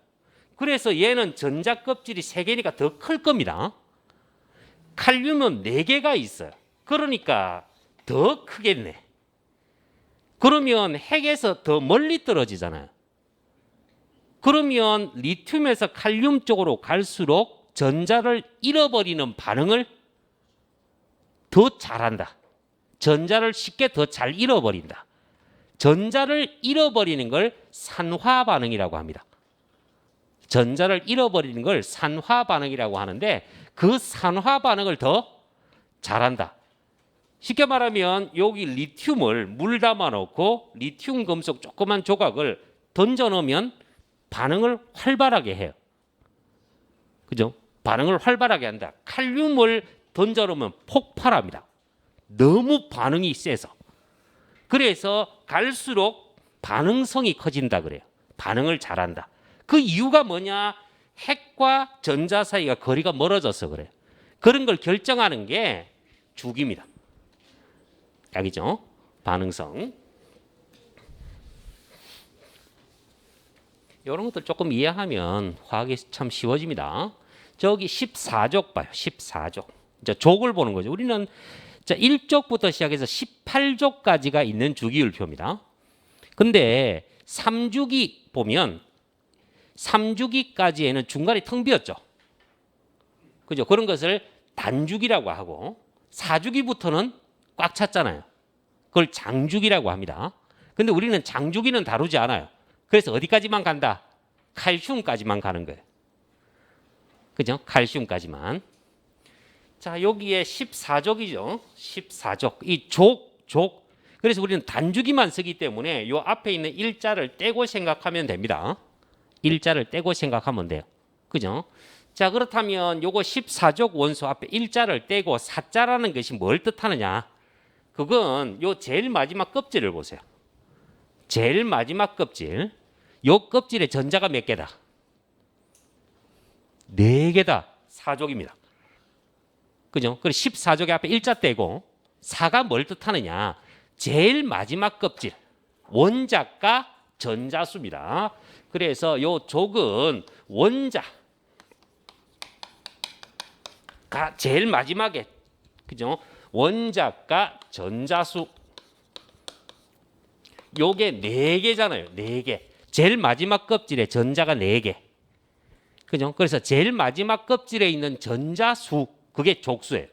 그래서 얘는 전자 껍질이 세 개니까 더 클 겁니다. 칼륨은 네 개가 있어요. 그러니까 더 크겠네. 그러면 핵에서 더 멀리 떨어지잖아요. 그러면 리튬에서 칼륨 쪽으로 갈수록 전자를 잃어버리는 반응을 더 잘한다. 전자를 쉽게 더 잘 잃어버린다. 전자를 잃어버리는 걸 산화 반응이라고 합니다. 전자를 잃어버리는 걸 산화 반응이라고 하는데 그 산화 반응을 더 잘한다. 쉽게 말하면 여기 리튬을 물 담아 놓고 리튬 금속 조그만 조각을 던져 놓으면 반응을 활발하게 해요. 그죠? 반응을 활발하게 한다. 칼륨을 던져 놓으면 폭발합니다. 너무 반응이 세서. 그래서 갈수록 반응성이 커진다 그래요. 반응을 잘한다. 그 이유가 뭐냐? 핵과 전자 사이가 거리가 멀어져서 그래요. 그런 걸 결정하는 게 주기입니다. 알겠죠? 반응성. 이런 것들 조금 이해하면 화학이 참 쉬워집니다. 저기 14족 봐요. 14족. 이제 족을 보는 거죠. 우리는 자, 1족부터 시작해서 18족까지가 있는 주기율표입니다. 근데 3주기 보면 3주기까지에는 중간에 텅 비었죠. 그죠? 그런 것을 단주기라고 하고 4주기부터는 꽉 찼잖아요. 그걸 장주기라고 합니다. 근데 우리는 장주기는 다루지 않아요. 그래서 어디까지만 간다? 칼슘까지만 가는 거예요. 그죠? 칼슘까지만. 자, 여기에 14족이죠. 14족. 이 족. 그래서 우리는 단주기만 쓰기 때문에 요 앞에 있는 일자를 떼고 생각하면 됩니다. 일자를 떼고 생각하면 돼요. 그죠? 자, 그렇다면 요거 14족 원소 앞에 일자를 떼고 사자라는 것이 뭘 뜻하느냐? 그건 요 제일 마지막 껍질을 보세요. 제일 마지막 껍질. 요 껍질에 전자가 몇 개다? 4개다. 4족입니다. 그죠? 그래서 14족의 앞에 일자 떼고 4가 뭘 뜻하느냐? 제일 마지막 껍질. 원자가 전자수입니다. 그래서 요 족은 원자가 제일 마지막에 그죠? 원자가 전자수. 요게 4개잖아요. 4개. 제일 마지막 껍질에 전자가 4개. 그죠? 그래서 제일 마지막 껍질에 있는 전자수 그게 족수예요.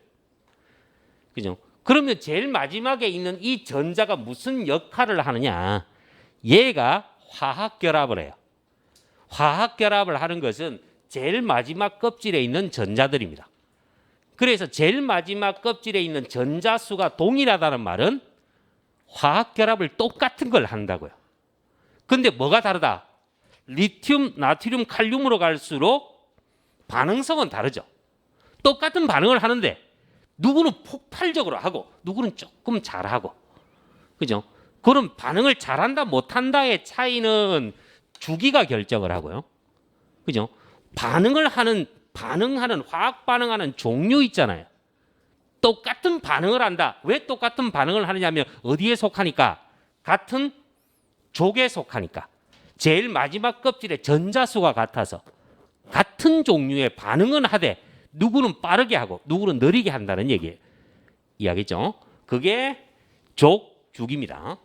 그죠? 그러면 제일 마지막에 있는 이 전자가 무슨 역할을 하느냐? 얘가 화학 결합을 해요. 화학 결합을 하는 것은 제일 마지막 껍질에 있는 전자들입니다. 그래서 제일 마지막 껍질에 있는 전자수가 동일하다는 말은 화학 결합을 똑같은 걸 한다고요. 근데 뭐가 다르다? 리튬, 나트륨, 칼륨으로 갈수록 반응성은 다르죠. 똑같은 반응을 하는데 누구는 폭발적으로 하고 누구는 조금 잘하고. 그죠? 그럼 반응을 잘한다 못한다의 차이는 주기가 결정을 하고요. 그죠? 반응하는 화학 반응하는 종류 있잖아요. 똑같은 반응을 한다. 왜 똑같은 반응을 하느냐면 어디에 속하니까? 같은 족에 속하니까. 제일 마지막 껍질에 전자수가 같아서 같은 종류의 반응은 하되 누구는 빠르게 하고 누구는 느리게 한다는 이야기죠. 그게 족, 주기입니다.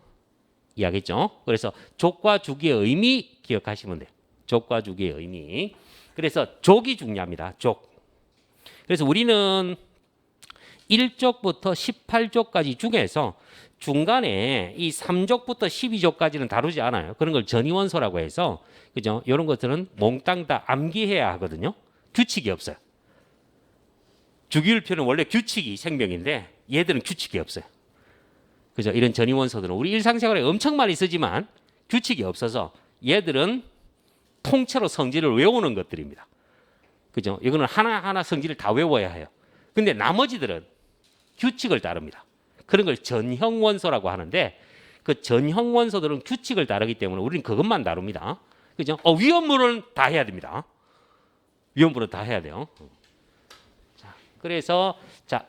이야기죠. 그래서 족과 주기의 의미 기억하시면 돼요. 족과 주기의 의미. 그래서 족이 중요합니다. 족. 그래서 우리는 1족부터 18족까지 중에서 중간에 이 3족부터 12족까지는 다루지 않아요. 그런 걸 전이원소라고 해서 그죠? 이런 것들은 몽땅 다 암기해야 하거든요. 규칙이 없어요. 주기율표는 원래 규칙이 생명인데 얘들은 규칙이 없어요. 그죠? 이런 전이원소들은 우리 일상생활에 엄청 많이 쓰지만 규칙이 없어서 얘들은 통째로 성질을 외우는 것들입니다. 그죠? 이거는 하나하나 성질을 다 외워야 해요. 근데 나머지들은 규칙을 따릅니다. 그런 걸 전형 원소라고 하는데 그 전형 원소들은 규칙을 따르기 때문에 우리는 그것만 다룹니다. 그죠? 위험물은 다 해야 됩니다. 위험물은 다 해야 돼요. 자, 그래서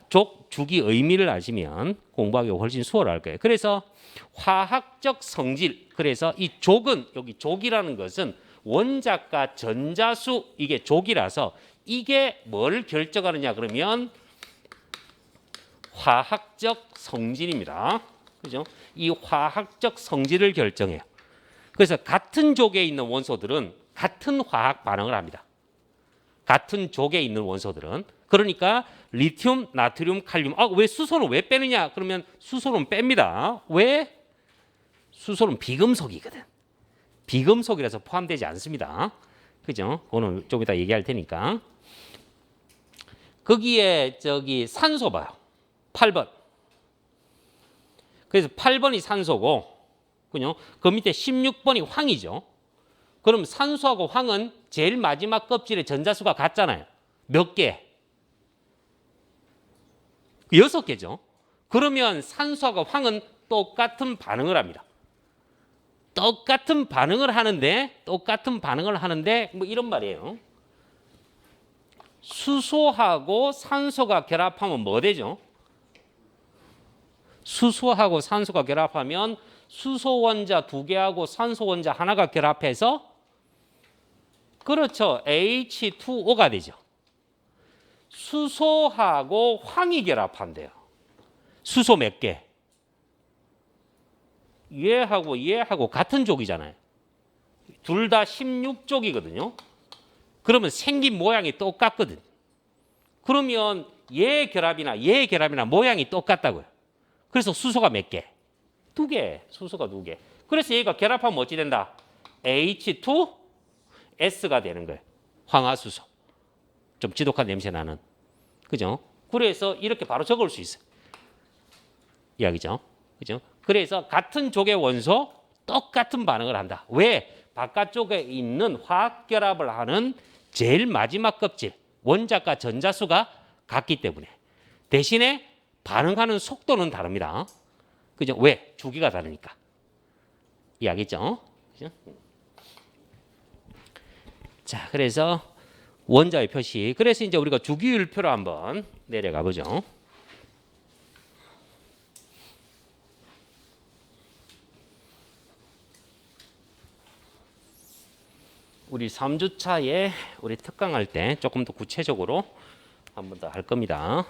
족, 주기 의미를 아시면 공부하기 훨씬 수월할 거예요. 그래서 화학적 성질. 그래서 이 족은 여기 족이라는 것은 원자가 전자수 이게 족이라서 이게 뭘 결정하느냐 그러면 화학적 성질입니다. 그죠? 이 화학적 성질을 결정해요. 그래서 같은 족에 있는 원소들은 같은 화학 반응을 합니다. 같은 족에 있는 원소들은. 그러니까 리튬, 나트륨, 칼륨. 왜 수소는 왜 빼느냐? 그러면 수소는 뺍니다. 왜? 수소는 비금속이거든. 비금속이라서 포함되지 않습니다. 그죠? 오늘 좀 이따 얘기할 테니까. 거기에 산소 봐요. 8번. 그래서 8번이 산소고, 그죠? 그 밑에 16번이 황이죠. 그럼 산소하고 황은 제일 마지막 껍질에 전자수가 같잖아요. 몇 개? 6개죠. 그러면 산소하고 황은 똑같은 반응을 합니다. 똑같은 반응을 하는데 뭐 이런 말이에요. 수소하고 산소가 결합하면 뭐 되죠? 수소하고 산소가 결합하면 수소 원자 2개하고 산소 원자 하나가 결합해서 그렇죠. H2O가 되죠. 수소하고 황이 결합한대요. 수소 몇 개? 얘하고 같은 족이잖아요. 둘 다 16족이거든요. 그러면 생긴 모양이 똑같거든. 그러면 얘 결합이나 모양이 똑같다고요. 그래서 수소가 몇 개? 2개. 수소가 2개. 그래서 얘가 결합하면 어찌 된다? H2S가 되는 거예요. 황화수소. 좀 지독한 냄새 나는. 그죠? 그래서 이렇게 바로 적을 수 있어요. 이야기죠. 그죠? 그래서 같은 족의 원소 똑같은 반응을 한다. 왜? 바깥쪽에 있는 화학 결합을 하는 제일 마지막 껍질 원자과 전자수가 같기 때문에. 대신에 반응하는 속도는 다릅니다. 그죠? 왜? 주기가 다르니까. 이야기죠. 그죠? 자, 그래서 원자의 표시. 그래서 이제 우리가 주기율표로 한번 내려가 보죠. 우리 3주차에 우리 특강할 때 조금 더 구체적으로 한 번 더 할 겁니다.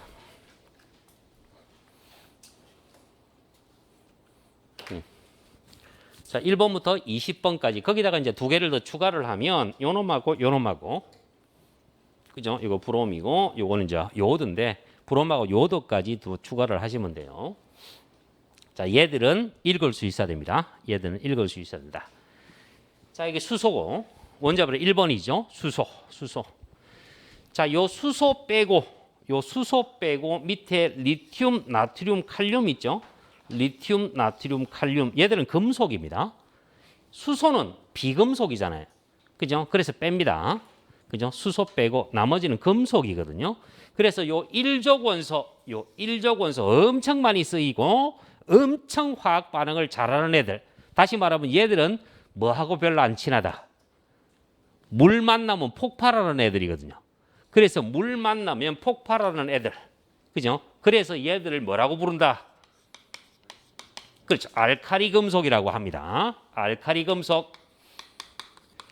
자, 1번부터 20번까지 거기다가 이제 두 개를 더 추가를 하면 요놈하고 그죠? 이거 브롬이고 요거는 이제 요오드인데 브롬하고 요오드까지 더 추가를 하시면 돼요. 자, 얘들은 읽을 수 있어야 됩니다. 얘들은 읽을 수 있어야 된다. 자, 이게 수소고 원자별로 1번이죠. 수소. 자, 요 수소 빼고 밑에 리튬, 나트륨, 칼륨 있죠. 리튬, 나트륨, 칼륨. 얘들은 금속입니다. 수소는 비금속이잖아요. 그죠? 그래서 뺍니다. 그죠? 수소 빼고 나머지는 금속이거든요. 그래서 요 1족 원소 엄청 많이 쓰이고 엄청 화학 반응을 잘하는 애들. 다시 말하면 얘들은 뭐하고 별로 안 친하다. 물 만나면 폭발하는 애들이거든요. 그래서 물 만나면 폭발하는 애들. 그죠? 그래서 얘들을 뭐라고 부른다? 그렇죠. 알카리 금속이라고 합니다. 알카리 금속.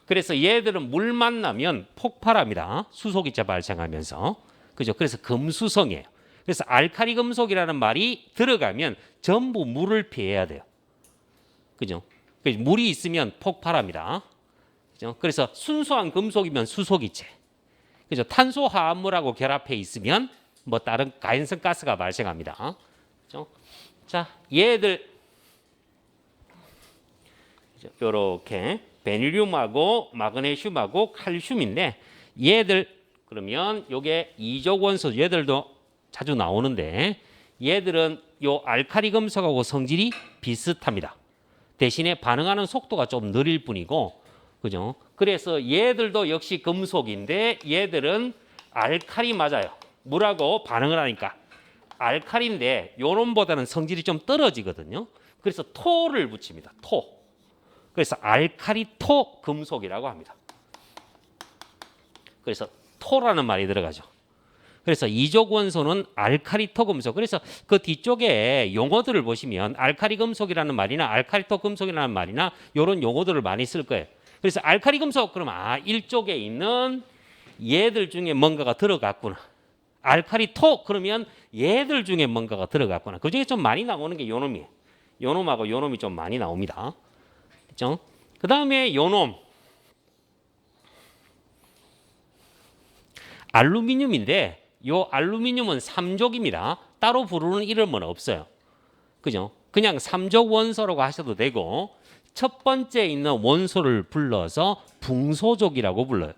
그래서 얘들은 물 만나면 폭발합니다. 수소기체 발생하면서. 그죠? 그래서 금수성이에요. 그래서 알카리 금속이라는 말이 들어가면 전부 물을 피해야 돼요. 그죠? 물이 있으면 폭발합니다. 그죠? 그래서 순수한 금속이면 수소기체. 그죠? 탄소 화합물하고 결합해 있으면 뭐 다른 가연성 가스가 발생합니다. 그죠? 자, 얘들 이렇게 베릴륨하고 마그네슘하고 칼슘인데 얘들 그러면 요게 2족 원소 얘들도 자주 나오는데 얘들은 요 알카리 금속하고 성질이 비슷합니다. 대신에 반응하는 속도가 좀 느릴 뿐이고 그죠? 그래서 얘들도 역시 금속인데 얘들은 알카리 맞아요. 물하고 반응을 하니까 알카리인데 요놈보다는 성질이 좀 떨어지거든요. 그래서 토를 붙입니다. 토. 그래서 알카리토 금속이라고 합니다. 그래서 토라는 말이 들어가죠. 그래서 2족 원소는 알카리토 금속. 그래서 그 뒤쪽에 용어들을 보시면 알카리 금속이라는 말이나 알카리토 금속이라는 말이나 이런 용어들을 많이 쓸 거예요. 그래서 알카리 금속 그러면 1쪽에 있는 얘들 중에 뭔가가 들어갔구나. 알카리토 그러면 얘들 중에 뭔가가 들어갔구나. 그 중에 좀 많이 나오는 게 요놈이에요. 요놈하고 요놈이 좀 많이 나옵니다. 그렇죠? 그 다음에 요놈 알루미늄인데 요 알루미늄은 3족입니다. 따로 부르는 이름은 없어요. 그죠? 그냥 3족 원소라고 하셔도 되고 첫 번째 있는 원소를 불러서 붕소족이라고 불러요.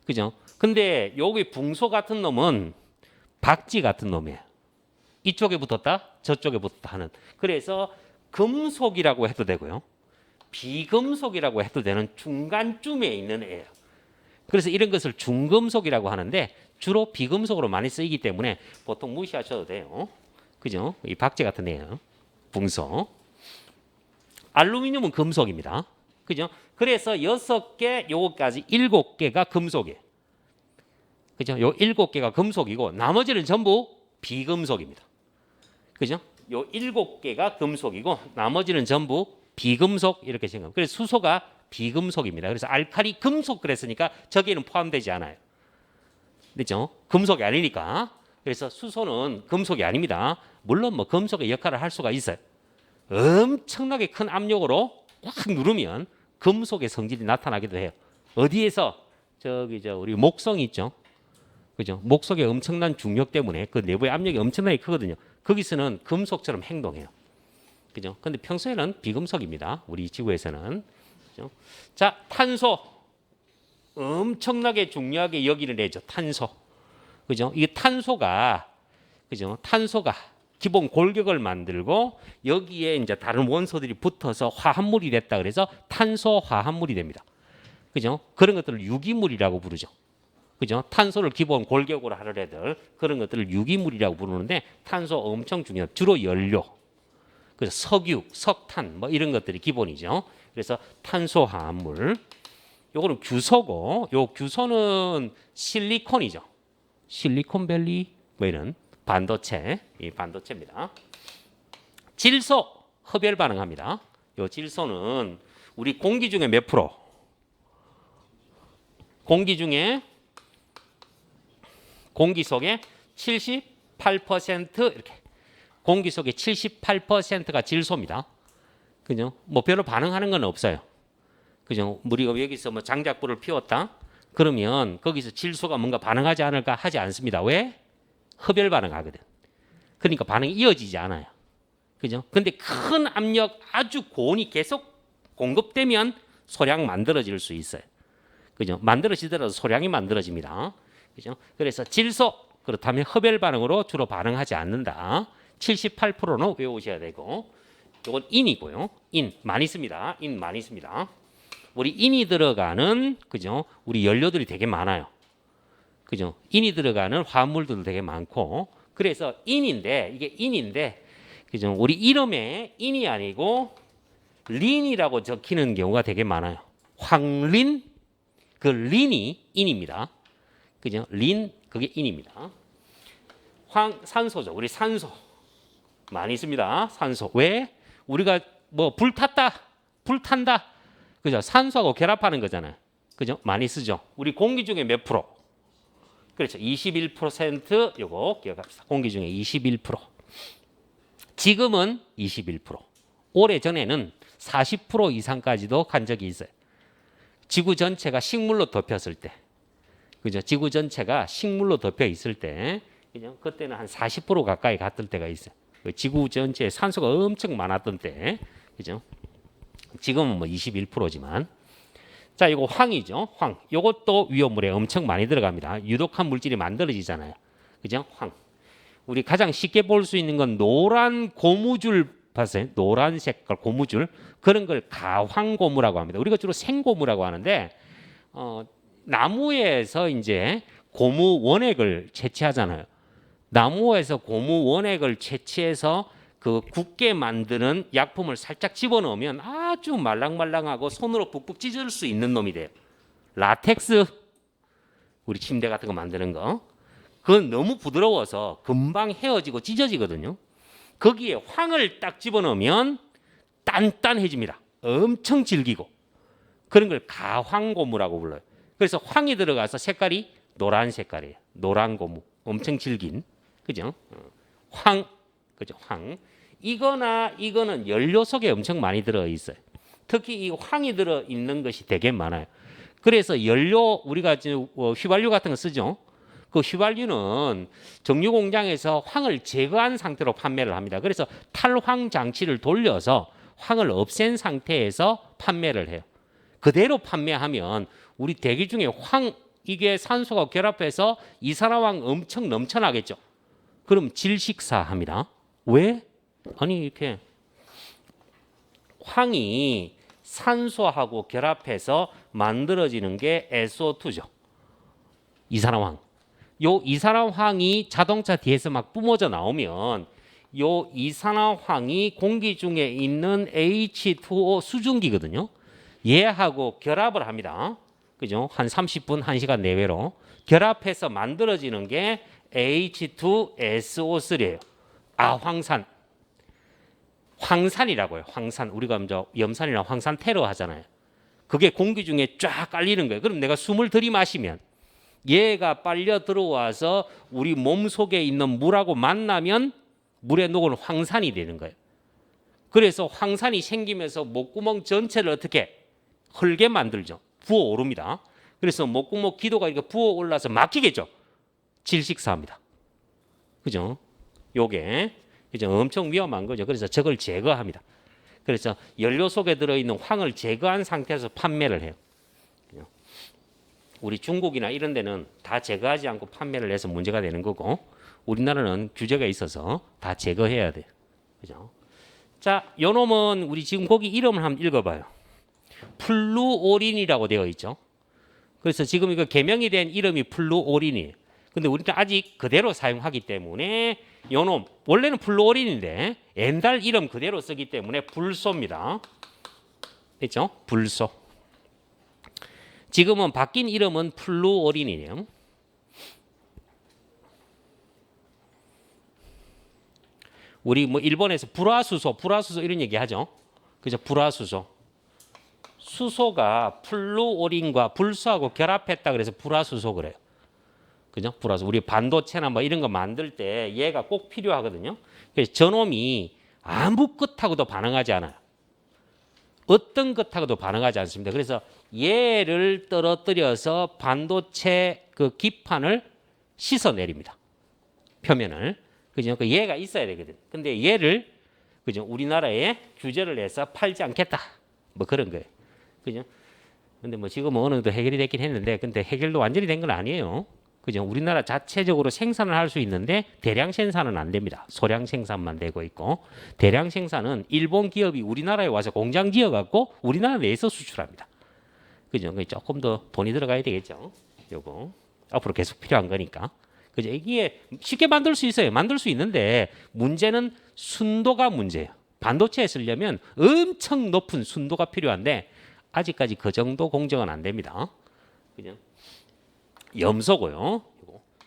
그죠? 근데 여기 붕소 같은 놈은 박쥐 같은 놈이에요. 이쪽에 붙었다, 저쪽에 붙었다 하는. 그래서 금속이라고 해도 되고요. 비금속이라고 해도 되는 중간쯤에 있는 애예요. 그래서 이런 것을 중금속이라고 하는데 주로 비금속으로 많이 쓰이기 때문에 보통 무시하셔도 돼요. 그죠? 이 박쥐 같은 애예요. 붕소. 알루미늄은 금속입니다. 그죠? 그래서 6개, 요거까지 7개가 금속이에요. 그죠? 요 7개가 금속이고 나머지는 전부 비금속입니다. 그죠? 요 7개가 금속이고 나머지는 전부 비금속 이렇게 생각합니다. 그래서 수소가 비금속입니다. 그래서 알칼리 금속 그랬으니까 저기에는 포함되지 않아요. 그렇죠? 금속이 아니니까. 그래서 수소는 금속이 아닙니다. 물론 뭐 금속의 역할을 할 수가 있어요. 엄청나게 큰 압력으로 확 누르면 금속의 성질이 나타나기도 해요. 어디에서? 저기 우리 목성이 있죠. 그죠? 목속의 엄청난 중력 때문에 그 내부의 압력이 엄청나게 크거든요. 거기서는 금속처럼 행동해요. 그죠? 근데 평소에는 비금속입니다. 우리 지구에서는. 그죠? 자, 탄소. 엄청나게 중요하게 여기를 내죠. 탄소. 그죠? 이게 탄소가, 그죠? 탄소가 기본 골격을 만들고 여기에 이제 다른 원소들이 붙어서 화합물이 됐다 그래서 탄소 화합물이 됩니다. 그죠? 그런 것들을 유기물이라고 부르죠. 그죠? 탄소를 기본 골격으로 하는 애들 그런 것들을 유기물이라고 부르는데 탄소 엄청 중요해요. 주로 연료. 그래서 석유, 석탄 뭐 이런 것들이 기본이죠. 그래서 탄소 화합물. 요거는 규소고 요 규소는 실리콘이죠. 실리콘밸리 뭐 이런 반도체, 이 반도체입니다. 질소 흡열 반응합니다. 요 질소는 우리 공기 중에 몇 프로? 공기 중에 공기 속에 78% 이렇게 공기 속에 78%가 질소입니다. 그죠? 뭐 별로 반응하는 건 없어요. 그죠? 우리가 여기서 뭐 장작불을 피웠다. 그러면 거기서 질소가 뭔가 반응하지 않을까 하지 않습니다. 왜? 흡열 반응하거든. 그러니까 반응이 이어지지 않아요. 그죠? 근데 큰 압력 아주 고온이 계속 공급되면 소량 만들어질 수 있어요. 그죠? 만들어지더라도 소량이 만들어집니다. 그죠? 그래서 질소 그렇다면 흡열 반응으로 주로 반응하지 않는다. 78%는 외우셔야 되고, 이건 인이고요. 인 많이 씁니다. 인 많이 씁니다. 우리 인이 들어가는 그죠? 우리 연료들이 되게 많아요. 그죠? 인이 들어가는 화합물들도 되게 많고, 그래서 인인데 이게 인인데, 그죠? 우리 이름에 인이 아니고 린이라고 적히는 경우가 되게 많아요. 황린 그 린이 인입니다. 그죠? 린 그게 인입니다. 산소죠. 우리 산소 많이 씁니다. 산소. 왜? 우리가 뭐 불탄다. 그죠? 산소하고 결합하는 거잖아요. 그죠? 많이 쓰죠. 우리 공기 중에 몇 프로? 그렇죠. 21% 요거 기억합시다. 공기 중에 21%. 지금은 21%. 오래전에는 40% 이상까지도 간 적이 있어요. 지구 전체가 식물로 덮였을 때. 그죠? 지구 전체가 식물로 덮여 있을 때. 그죠? 그때는 한 40% 가까이 갔을 때가 있어요. 지구 전체에 산소가 엄청 많았던 때. 그죠? 지금은 뭐 21%지만. 자, 이거 황이죠. 황. 이것도 위험물에 엄청 많이 들어갑니다. 유독한 물질이 만들어지잖아요. 그죠? 황. 우리 가장 쉽게 볼 수 있는 건 노란 고무줄 봤어요? 노란 색깔 고무줄. 그런 걸 가황고무라고 합니다. 우리가 주로 생고무라고 하는데 나무에서 이제 고무 원액을 채취하잖아요. 나무에서 고무 원액을 채취해서 그 굳게 만드는 약품을 살짝 집어넣으면 아주 말랑말랑하고 손으로 푹푹 찢을 수 있는 놈이 돼요. 라텍스, 우리 침대 같은 거 만드는 거. 그건 너무 부드러워서 금방 헤어지고 찢어지거든요. 거기에 황을 딱 집어넣으면 단단해집니다. 엄청 질기고. 그런 걸 가황고무라고 불러요. 그래서 황이 들어가서 색깔이 노란 색깔이에요. 노란 고무. 엄청 질긴. 그죠? 황. 그죠? 황. 이거는 연료 속에 엄청 많이 들어 있어요. 특히 이 황이 들어 있는 것이 되게 많아요. 그래서 연료 우리가 휘발유 같은 거 쓰죠. 그 휘발유는 정유 공장에서 황을 제거한 상태로 판매를 합니다. 그래서 탈황 장치를 돌려서 황을 없앤 상태에서 판매를 해요. 그대로 판매하면 우리 대기 중에 황 이게 산소가 결합해서 이산화황 엄청 넘쳐나겠죠. 그럼 질식사합니다. 왜? 아니 이렇게 황이 산소하고 결합해서 만들어지는 게 SO2죠. 이산화황. 요 이산화황이 자동차 뒤에서 막 뿜어져 나오면 요 이산화황이 공기 중에 있는 H2O 수증기거든요. 얘하고 결합을 합니다. 그죠? 한 30분, 1시간 내외로 결합해서 만들어지는 게 H2SO3예요. 아황산. 황산이라고요. 황산. 우리가 먼저 염산이나 황산 테러 하잖아요. 그게 공기 중에 쫙 깔리는 거예요. 그럼 내가 숨을 들이마시면 얘가 빨려 들어와서 우리 몸 속에 있는 물하고 만나면 물에 녹은 황산이 되는 거예요. 그래서 황산이 생기면서 목구멍 전체를 어떻게 헐게 만들죠. 부어오릅니다. 그래서 목구멍 기도가 이렇게 부어올라서 막히겠죠. 질식사합니다. 그죠? 요게 그죠? 엄청 위험한 거죠. 그래서 저걸 제거합니다. 그래서 연료 속에 들어있는 황을 제거한 상태에서 판매를 해요. 우리 중국이나 이런 데는 다 제거하지 않고 판매를 해서 문제가 되는 거고 우리나라는 규제가 있어서 다 제거해야 돼요. 그죠? 자, 요 놈은 우리 지금 거기 이름을 한번 읽어봐요. 플루오린이라고 되어 있죠. 그래서 지금 이거 개명이 된 이름이 플루오린이에요. 근데 우리는 아직 그대로 사용하기 때문에 요놈 원래는 플루오린인데 옛날 이름 그대로 쓰기 때문에 불소입니다. 됐죠? 불소. 지금은 바뀐 이름은 플루오린이에요. 우리 뭐 일본에서 불화수소 이런 얘기 하죠. 그죠? 불화수소. 수소가 플루오린과 불소하고 결합했다 그래서 불화수소 그래요. 그죠? 불화수. 우리 반도체나 뭐 이런 거 만들 때 얘가 꼭 필요하거든요. 그래서 저놈이 아무 것하고도 반응하지 않아요. 어떤 것하고도 반응하지 않습니다. 그래서 얘를 떨어뜨려서 반도체 그 기판을 씻어내립니다. 표면을. 그죠? 그 얘가 있어야 되거든. 근데 얘를 그죠? 우리나라에 규제를 해서 팔지 않겠다. 뭐 그런 거예요. 그죠? 근데 뭐 지금 어느 정도 해결이 됐긴 했는데 근데 해결도 완전히 된 건 아니에요. 그죠? 우리나라 자체적으로 생산을 할 수 있는데 대량 생산은 안 됩니다. 소량 생산만 되고 있고 대량 생산은 일본 기업이 우리나라에 와서 공장 지어 갖고 우리나라 내에서 수출합니다. 그죠? 조금 더 돈이 들어가야 되겠죠. 요거 앞으로 계속 필요한 거니까. 그죠? 이게 쉽게 만들 수 있어요. 만들 수 있는데 문제는 순도가 문제예요. 반도체에 쓰려면 엄청 높은 순도가 필요한데 아직까지 그 정도 공정은 안 됩니다. 그죠? 염소고요.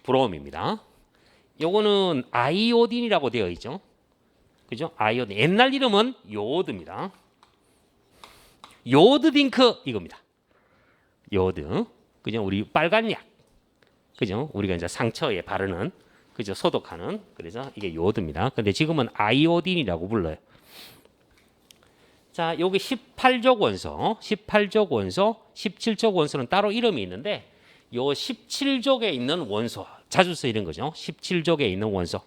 브롬입니다. 요거는 아이오딘이라고 되어 있죠. 그죠? 아이오딘. 옛날 이름은 요오드입니다. 요오드 딩크 이겁니다. 요오드. 그죠? 우리 빨간 약. 그죠? 우리가 이제 상처에 바르는 그죠? 소독하는. 그래서 이게 요오드입니다. 근데 지금은 아이오딘이라고 불러요. 자, 여기 18족 원소, 18족 원소, 17족 원소는 따로 이름이 있는데 요 17족에 있는 원소 자주 쓰이는 거죠. 17족에 있는 원소.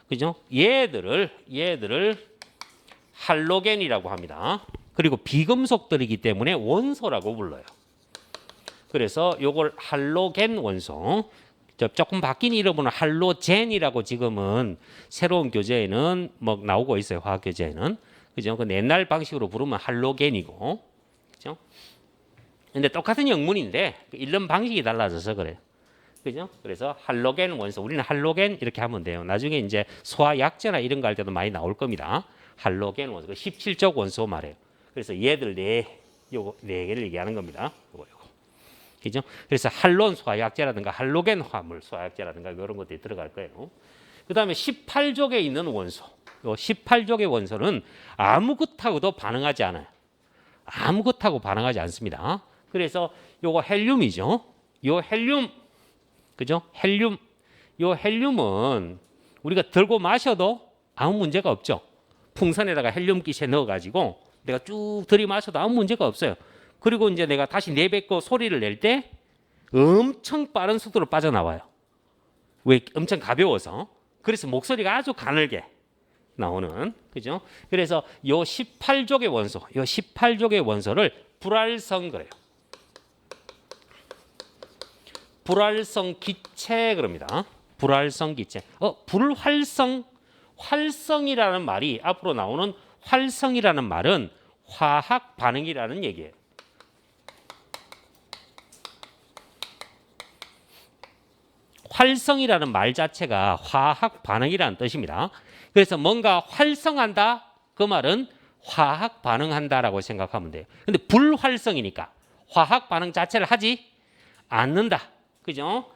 그죠? 얘들을 할로겐이라고 합니다. 그리고 비금속들이기 때문에 원소라고 불러요. 그래서 요걸 할로겐 원소. 조금 바뀐 이름으로 할로젠이라고 지금은 새로운 교재에는 뭐 나오고 있어요. 화학 교재에는. 그죠? 그 옛날 방식으로 부르면 할로겐이고. 그죠? 근데 똑같은 영문인데 읽는 방식이 달라져서 그래요. 그죠? 그래서 할로겐 원소. 우리는 할로겐 이렇게 하면 돼요. 나중에 이제 소화약제나 이런 거 할 때도 많이 나올 겁니다. 할로겐 원소. 그 17족 원소 말이에요. 그래서 얘들 네 개를 얘기하는 겁니다. 요거. 그죠? 그래서 할론 소화약제라든가 할로겐 화물 소화약제라든가 이런 것들이 들어갈 거예요. 그다음에 18족에 있는 원소. 요 18족의 원소는 아무것하고도 반응하지 않아요. 아무것하고 반응하지 않습니다. 그래서 요거 헬륨이죠. 요 헬륨, 그죠? 헬륨. 요 헬륨은 우리가 들고 마셔도 아무 문제가 없죠. 풍선에다가 헬륨 기세 넣어가지고 내가 쭉 들이마셔도 아무 문제가 없어요. 그리고 이제 내가 다시 내뱉고 소리를 낼 때 엄청 빠른 속도로 빠져나와요. 왜? 엄청 가벼워서. 그래서 목소리가 아주 가늘게 나오는, 그죠? 그래서 요 18족의 원소, 요 18족의 원소를 불활성 그래요. 불활성 기체 그럽니다. 불활성 기체. 불활성, 활성이라는 말이 앞으로 나오는 활성이라는 말은 화학 반응이라는 얘기예요. 활성이라는 말 자체가 화학 반응이라는 뜻입니다. 그래서 뭔가 활성한다 그 말은 화학 반응한다라고 생각하면 돼요. 근데 불활성이니까 화학 반응 자체를 하지 않는다. 그죠?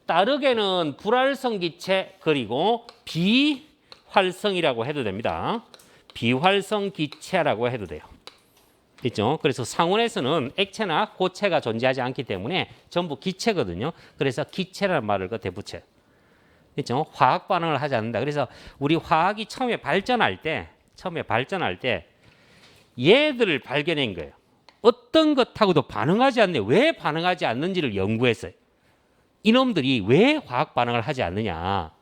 따르게는 불활성 기체 그리고 비활성이라고 해도 됩니다. 비활성 기체라고 해도 돼요. 있죠. 그래서 상온에서는 액체나 고체가 존재하지 않기 때문에 전부 기체거든요. 그래서 기체라는 말을 그 대붙여요. 있죠. 화학 반응을 하지 않는다. 그래서 우리 화학이 처음에 발전할 때 얘들을 발견한 거예요. 어떤 것하고도 반응하지 않네. 왜 반응하지 않는지를 연구했어요. 이놈들이 왜 화학 반응을 하지 않느냐.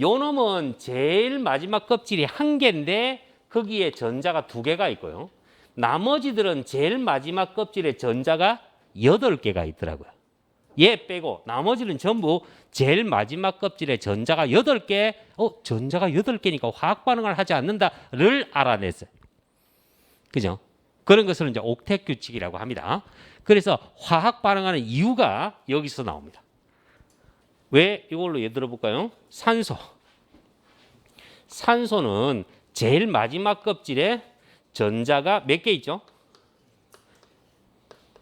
요 놈은 제일 마지막 껍질이 한 개인데 거기에 전자가 두 개가 있고요. 나머지들은 제일 마지막 껍질에 전자가 8개가 있더라고요. 얘 빼고 나머지는 전부 제일 마지막 껍질에 전자가 8개, 전자가 8개니까 화학 반응을 하지 않는다를 알아냈어요. 그죠? 그런 것을 이제 옥텟 규칙이라고 합니다. 그래서 화학 반응하는 이유가 여기서 나옵니다. 왜 이걸로 예를 들어볼까요? 산소는 제일 마지막 껍질에 전자가 몇 개 있죠?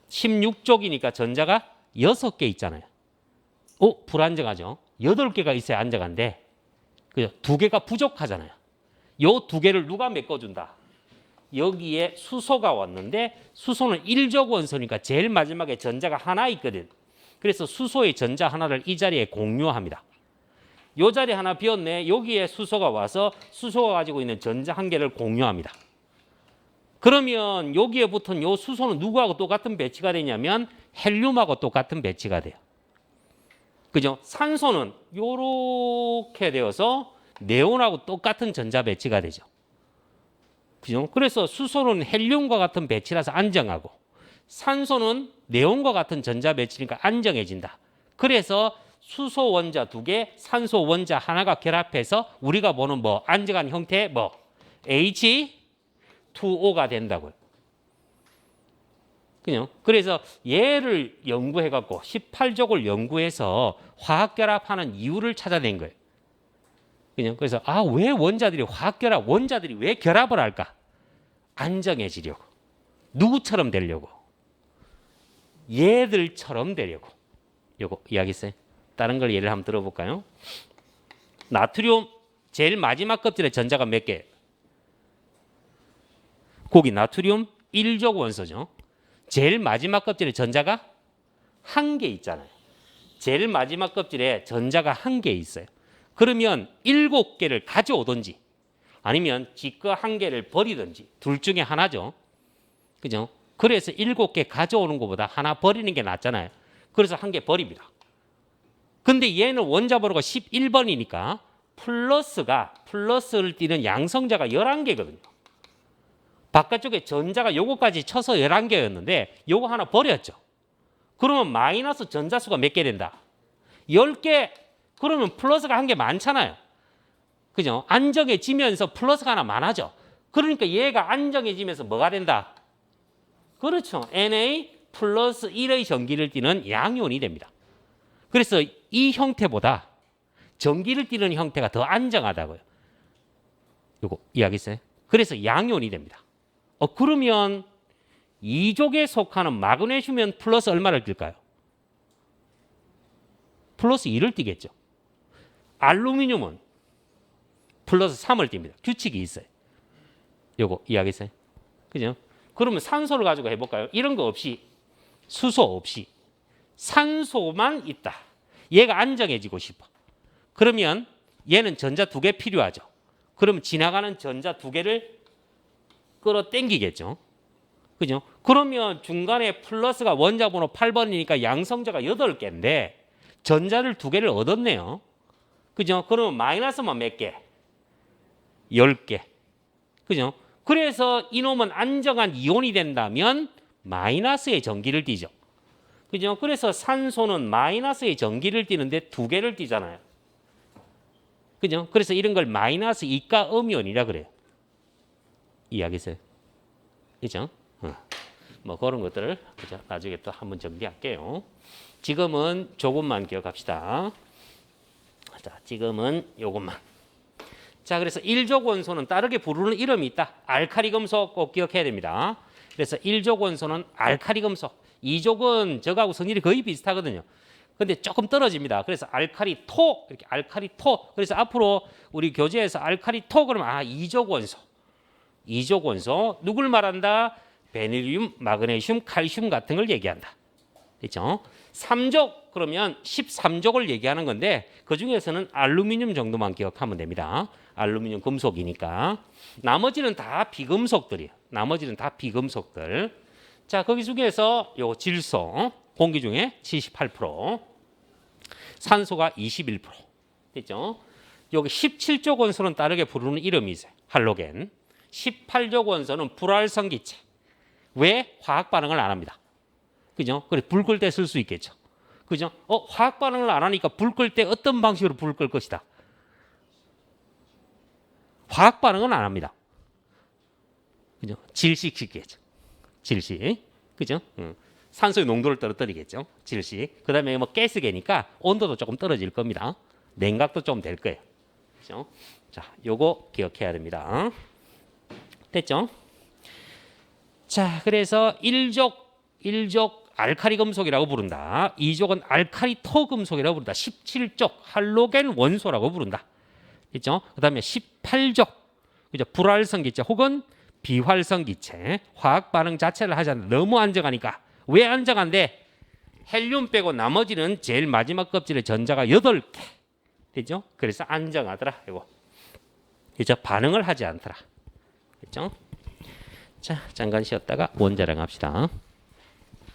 16쪽이니까 전자가 6개 있잖아요. 불안정하죠? 8개가 있어야 안정한데 그죠? 2개가 부족하잖아요. 요 2개를 누가 메꿔준다? 여기에 수소가 왔는데 수소는 1족 원소니까 제일 마지막에 전자가 하나 있거든. 그래서 수소의 전자 하나를 이 자리에 공유합니다. 요 자리 하나 비었네. 여기에 수소가 와서 수소가 가지고 있는 전자 한 개를 공유합니다. 그러면 여기에 붙은 요 수소는 누구하고 똑같은 배치가 되냐면 헬륨하고 똑같은 배치가 돼요. 그죠? 산소는 요렇게 되어서 네온하고 똑같은 전자 배치가 되죠. 그죠? 그래서 수소는 헬륨과 같은 배치라서 안정하고 산소는 네온과 같은 전자 배치니까 안정해진다. 그래서 수소 원자 2개, 산소 원자 하나가 결합해서 우리가 보는 안정한 형태의 H2O가 된다고요. 그죠? 그래서 얘를 연구해 갖고 18족을 연구해서 화학 결합하는 이유를 찾아낸 거예요. 그죠? 그래서 왜 원자들이 왜 결합을 할까? 안정해지려고. 누구처럼 되려고? 얘들처럼 되려고. 요거 이야기했어요. 다른 걸 예를 한번 들어볼까요? 나트륨 제일 마지막 껍질에 전자가 몇 개? 거기 나트륨 1족 원소죠. 제일 마지막 껍질에 전자가 1개 있잖아요. 제일 마지막 껍질에 전자가 1개 있어요. 그러면 7개를 가져오든지 아니면 지껏 1개를 버리든지 둘 중에 하나죠. 그죠? 그래서 7개 가져오는 것보다 하나 버리는 게 낫잖아요. 그래서 1개 버립니다. 근데 얘는 원자번호가 11번이니까 플러스를 띠는 양성자가 11개거든요. 바깥쪽에 전자가 요거까지 쳐서 11개였는데 요거 하나 버렸죠. 그러면 마이너스 전자수가 몇 개 된다? 10개. 그러면 플러스가 1개 많잖아요. 그죠? 안정해지면서 플러스가 하나 많아져. 그러니까 얘가 안정해지면서 뭐가 된다? 그렇죠. Na 플러스 1의 전기를 띠는 양이온이 됩니다. 그래서 이 형태보다 전기를 띠는 형태가 더 안정하다고요. 요거 이야기했어요. 그래서 양이온이 됩니다. 그러면 2족에 속하는 마그네슘은 플러스 얼마를 띨까요? 플러스 2를 띠겠죠. 알루미늄은 플러스 3을 띭니다. 규칙이 있어요. 요거 이야기했어요. 그죠? 그러면 산소를 가지고 해볼까요? 이런 거 없이 수소 없이 산소만 있다. 얘가 안정해지고 싶어. 그러면 얘는 전자 2개 필요하죠. 그러면 지나가는 전자 2개를 끌어당기겠죠. 그죠? 그러면 중간에 플러스가 원자 번호 8번이니까 양성자가 8개인데 전자를 2개를 얻었네요. 그죠? 그러면 마이너스만 몇 개? 10개. 그죠? 그래서 이놈은 안정한 이온이 된다면 마이너스의 전기를 띠죠. 그죠? 그래서 산소는 마이너스의 전기를 띠는데 2개를 띠잖아요. 그죠? 그래서 이런 걸 마이너스 이가 음이온이라 그래요. 이해하겠어요? 그죠? 그런 것들을 그죠? 나중에 또 한번 정리할게요. 지금은 조금만 기억합시다. 자, 지금은 요것만. 자, 그래서 1족 원소는 다르게 부르는 이름이 있다. 알카리 금속 꼭 기억해야 됩니다. 그래서 1족 원소는 알카리 금속. 2족은 저거하고 성질이 거의 비슷하거든요. 근데 조금 떨어집니다. 그래서 알카리토, 이렇게 알카리토. 그래서 앞으로 우리 교재에서 알카리토 그러면 2족 원소. 2족 원소. 누굴 말한다? 베릴륨, 마그네슘, 칼슘 같은 걸 얘기한다. 됐죠? 3족 그러면 13족을 얘기하는 건데 그 중에서는 알루미늄 정도만 기억하면 됩니다. 알루미늄 금속이니까. 나머지는 다 비금속들이에요. 나머지는 다 비금속들. 자, 거기 중에서 요 질소, 공기 중에 78%, 산소가 21%. 됐죠? 여기 17족 원소는 다르게 부르는 이름이 있어요. 할로겐. 18족 원소는 불활성 기체. 왜? 화학 반응을 안 합니다. 그죠? 그래 불 끌 때 쓸 수 있겠죠. 그죠? 화학 반응을 안 하니까 불 끌 때 어떤 방식으로 불을 끌 것이다. 화학 반응은 안 합니다. 그죠? 질식시키겠죠. 질식. 그죠? 산소의 농도를 떨어뜨리겠죠. 질식. 그다음에 뭐 가스계니까 온도도 조금 떨어질 겁니다. 냉각도 좀 될 거예요. 그죠? 자, 요거 기억해야 됩니다. 됐죠? 자, 그래서 1족 알카리 금속이라고 부른다. 2족은 알카리 토금속이라고 부른다. 17족 할로겐 원소라고 부른다. 있죠? 그다음에 18족 그죠? 불활성 기체 혹은 비활성 기체. 화학 반응 자체를 하지 않는다. 너무 안정하니까. 왜 안정한데? 헬륨 빼고 나머지는 제일 마지막 껍질에 전자가 8개. 되죠? 그래서 안정하더라. 이거. 그죠? 반응을 하지 않더라. 그죠? 자, 잠깐 쉬었다가 원자랑 합시다.